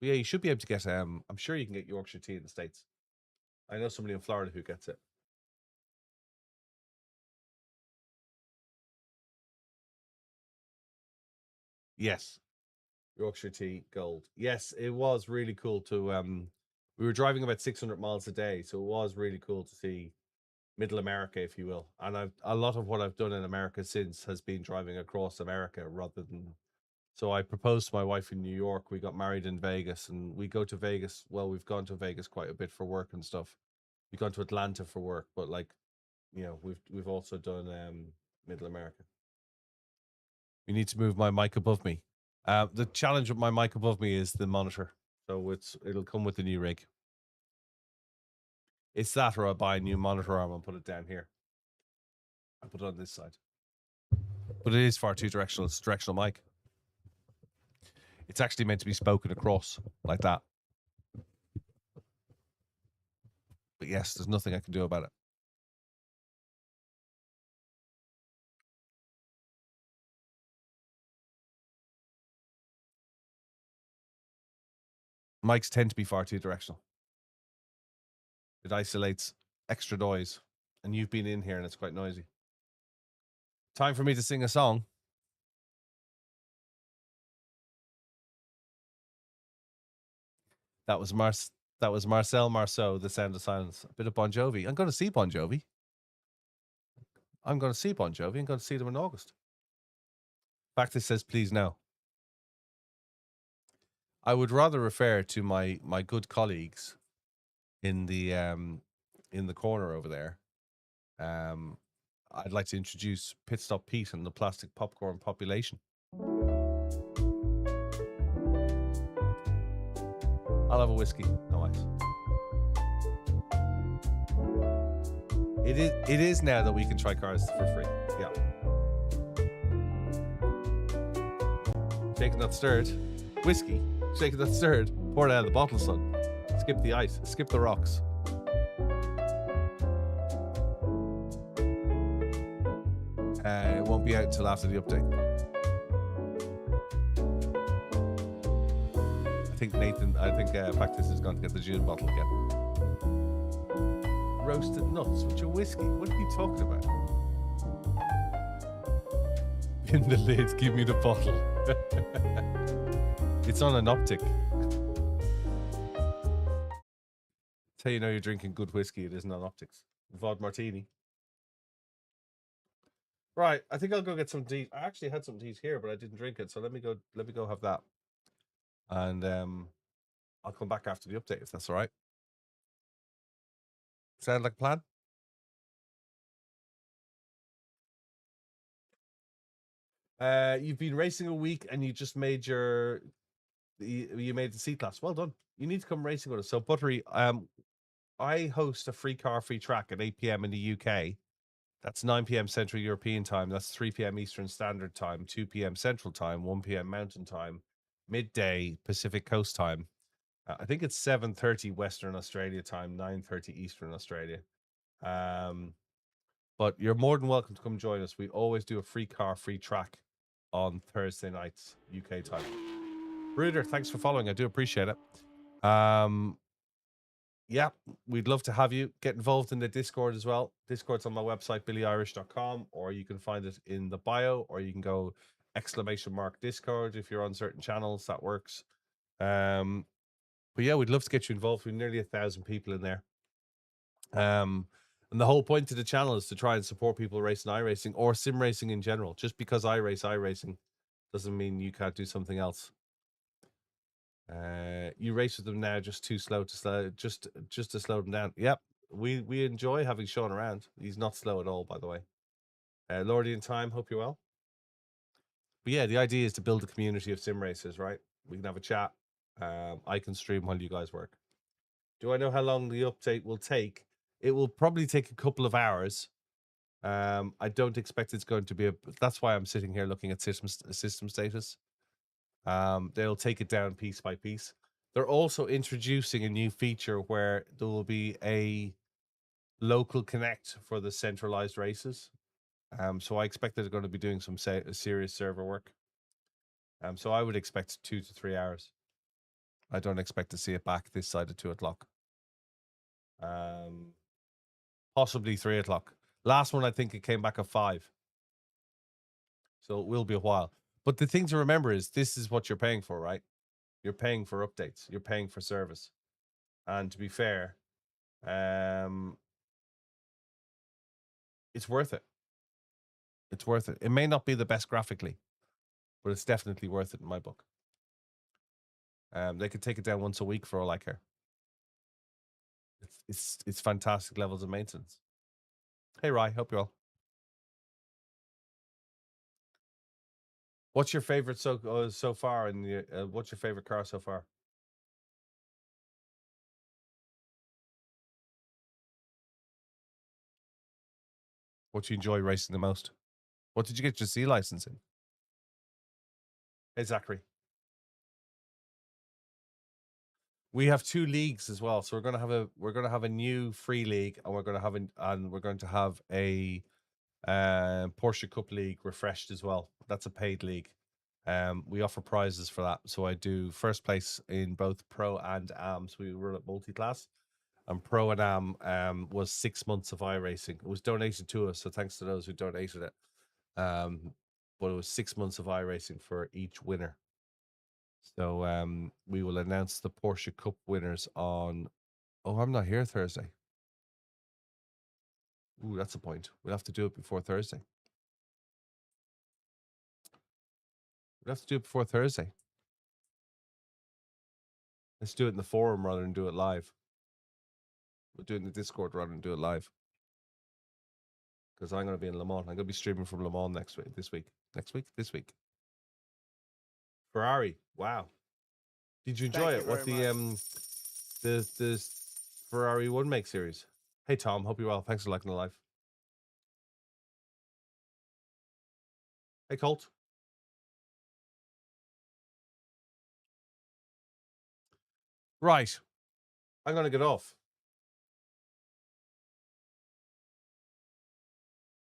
But yeah, you should be able to get I'm sure you can get Yorkshire tea in the States. I know somebody in Florida who gets it. Yes. Yorkshire tea gold. Yes, it was really cool to we were driving about 600 miles a day, so it was really cool to see middle America, if you will. And a lot of what I've done in America since has been driving across America rather than So I proposed to my wife in New York. We got married in Vegas, and we go to Vegas. Well, we've gone to Vegas quite a bit for work and stuff. We've gone to Atlanta for work, but like, you know, we've also done Middle America. You need to move my mic above me. The challenge with my mic above me is the monitor, so it'll come with the new rig. It's that, or I buy a new monitor arm and put it down here. I put it on this side, but it is far too directional. It's a directional mic. It's actually meant to be spoken across like that. But yes, there's nothing I can do about it. Mics tend to be far too directional. It isolates extra noise, and you've been in here and it's quite noisy. Time for me to sing a song. That was Marcel Marceau, The Sound of Silence. A bit of Bon Jovi. I'm going to see Bon Jovi. I'm going to see them in August. Factus says, please no. I would rather refer to my good colleagues in the corner over there. I'd like to introduce Pit Stop Pete and the plastic popcorn population. I'll have a whiskey, no ice. It is now that we can try cars for free. Yeah. Shaken not stirred. Whiskey. Shaken not stirred. Pour it out of the bottle, son. Skip the ice. Skip the rocks. It won't be out until after the update. I think Practice is going to get the gin bottle again. Roasted nuts with your whiskey. What are you talking about? In the lid, give me the bottle. It's on an optic. That's how you know you're drinking good whiskey. It isn't on optics. Vod Martini. Right, I think I'll go get some tea. I actually had some tea here, but I didn't drink it. So let me go have that. And I'll come back after the update if that's all right. Sound like a plan? You've been racing a week and you just made you made the C class. Well done. You need to come racing with us. So Buttery, I host a free car, free track at 8 p.m. in the UK. That's 9 p.m. Central European time. That's 3 p.m. Eastern Standard Time, 2 p.m. Central Time, 1 p.m. Mountain Time, midday Pacific Coast Time. I think it's 7:30 Western Australia time, 9:30 Eastern Australia. But you're more than welcome to come join us. We always do a free car, free track on Thursday nights, UK time. Bruder, thanks for following. I do appreciate it. Yeah, we'd love to have you. Get involved in the Discord as well. Discord's on my website, BillyOirish.com, or you can find it in the bio, or you can go !Discord if you're on certain channels. That works. But yeah, we'd love to get you involved. We've nearly 1,000 people in there. And the whole point of the channel is to try and support people racing iRacing or sim racing in general. Just because I race iRacing doesn't mean you can't do something else. You race with them now, just to slow to slow them down. Yep, we enjoy having Sean around. He's not slow at all, by the way. Lordy in time, hope you're well. But yeah, the idea is to build a community of sim racers, right? We can have a chat. I can stream while you guys work. Do I know how long the update will take? It will probably take a couple of hours. I don't expect it's going to be that's why I'm sitting here looking at system status. They'll take it down piece by piece. They're also introducing a new feature where there will be a local connect for the centralized races. So I expect they're going to be doing some serious server work. So I would expect 2 to 3 hours. I don't expect to see it back this side of 2 o'clock. Possibly 3 o'clock. Last one, I think it came back at 5. So it will be a while. But the thing to remember is this is what you're paying for, right? You're paying for updates. You're paying for service. And to be fair, it's worth it. It's worth it. It may not be the best graphically, but it's definitely worth it in my book. They could take it down once a week for all I care. It's fantastic levels of maintenance. Hey, Rye, hope you're well. What's your favorite so far? In the what's your favorite car so far? What do you enjoy racing the most? What did you get your C license in? Hey, Zachary. We have 2 leagues as well, so we're gonna have a new free league, and we're going to have a Porsche Cup League refreshed as well. That's a paid league. We offer prizes for that. So I do first place in both Pro and Am. So we run at multi-class. And Pro and Am was 6 months of iRacing. It was donated to us, so thanks to those who donated it. But it was 6 months of iRacing for each winner. So we will announce the Porsche Cup winners on. Oh, I'm not here Thursday. Ooh, that's a point. We'll have to do it before Thursday. We'll have to do it before Thursday. Let's do it in the forum rather than do it live. We'll do it in the Discord rather than do it live. Because I'm going to be in Le Mans. I'm going to be streaming from Le Mans this week. Ferrari. Wow. Did you enjoy it? What the Ferrari 1 Make series? Hey, Tom. Hope you're well. Thanks for liking the live. Hey, Colt. Right. I'm going to get off.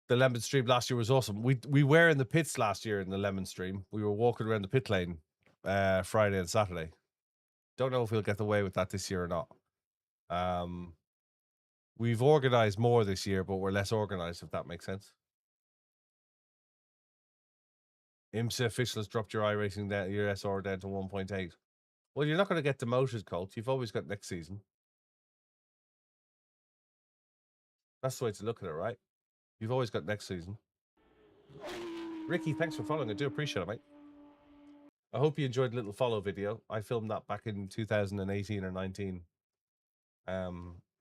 The Lemon stream last year was awesome. We were in the pits last year in the Lemon stream. We were walking around the pit lane Friday and Saturday. Don't know if we'll get away with that this year or not. We've organized more this year, but we're less organized, if that makes sense. IMSA official has dropped your iRacing down, your SR down to 1.8. Well, you're not going to get demoted, Colt. You've always got next season. That's the way to look at it, right? You've always got next season. Ricky, thanks for following. I do appreciate it, mate. I hope you enjoyed the little follow video. I filmed that back in 2018 or 19.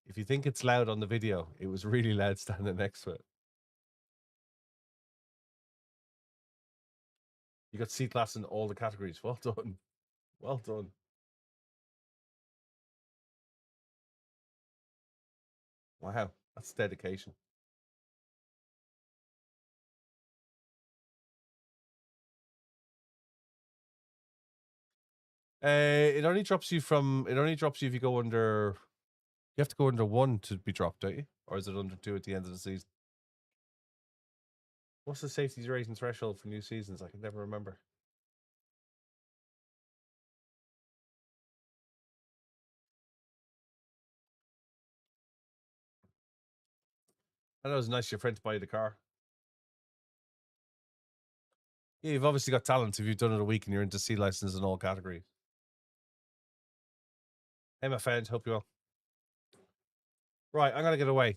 If you think it's loud on the video, it was really loud standing next to it. You got C-class in all the categories. Well done. Well done. Wow, that's dedication. It only drops you if you go under. You have to go under 1 to be dropped, don't you? Or is it under 2 at the end of the season? What's the safety rating threshold for new seasons? I can never remember. I know it was nice of your friend to buy you the car. Yeah, you've obviously got talent if you've done it a week and you're into C license in all categories. Hey, my friend, hope you're well. Right, I'm gonna get away.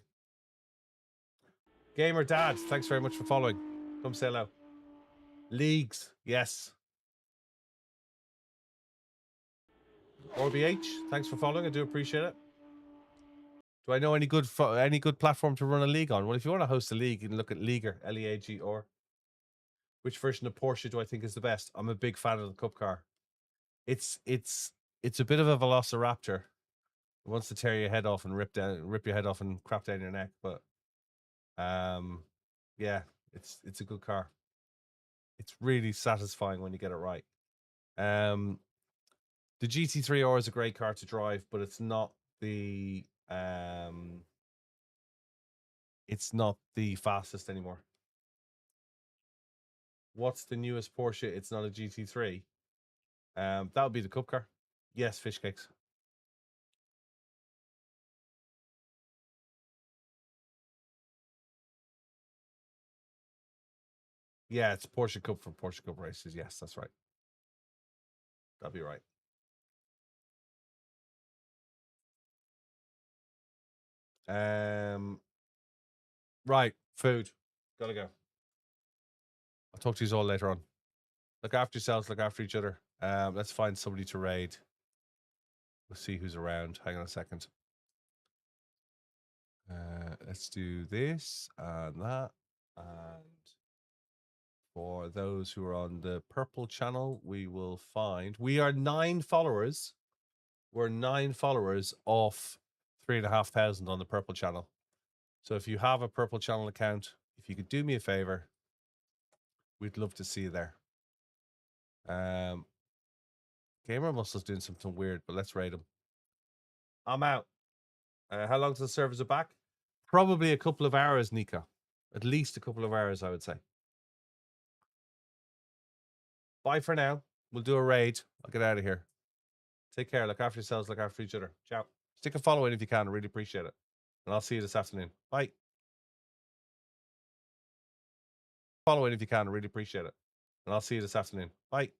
Gamer Dad, thanks very much for following. Come say hello. Leagues, yes. RBH, thanks for following. I do appreciate it. Do I know any good platform to run a league on? Well, if you want to host a league, you can look at Leaguer, Leagor. Which version of Porsche do I think is the best? I'm a big fan of the Cup car. It's a bit of a Velociraptor. It wants to tear your head off and rip your head off and crap down your neck, but yeah, it's a good car. It's really satisfying when you get it right. The GT3R is a great car to drive, but it's not the fastest anymore. What's the newest Porsche? It's not a GT3. That would be the Cup car. Yes, fish cakes. Yeah, it's Porsche Cup for Porsche Cup races. Yes, that's right. That'll be right. Right, food. Gotta go. I'll talk to you all later on. Look after yourselves. Look after each other. Let's find somebody to raid. We'll see who's around. Hang on a second. Let's do this and that. And for those who are on the purple channel, we will find we are 9 followers. We're 9 followers off 3,500 on the purple channel. So if you have a purple channel account, if you could do me a favor, we'd love to see you there. Gamer Muscle's doing something weird, but let's raid him. I'm out. How long till the servers are back? Probably a couple of hours, Nico. At least a couple of hours, I would say. Bye for now. We'll do a raid. I'll get out of here. Take care. Look after yourselves. Look after each other. Ciao. Stick a follow in if you can. I really appreciate it. And I'll see you this afternoon. Bye. Follow in if you can. I really appreciate it. And I'll see you this afternoon. Bye.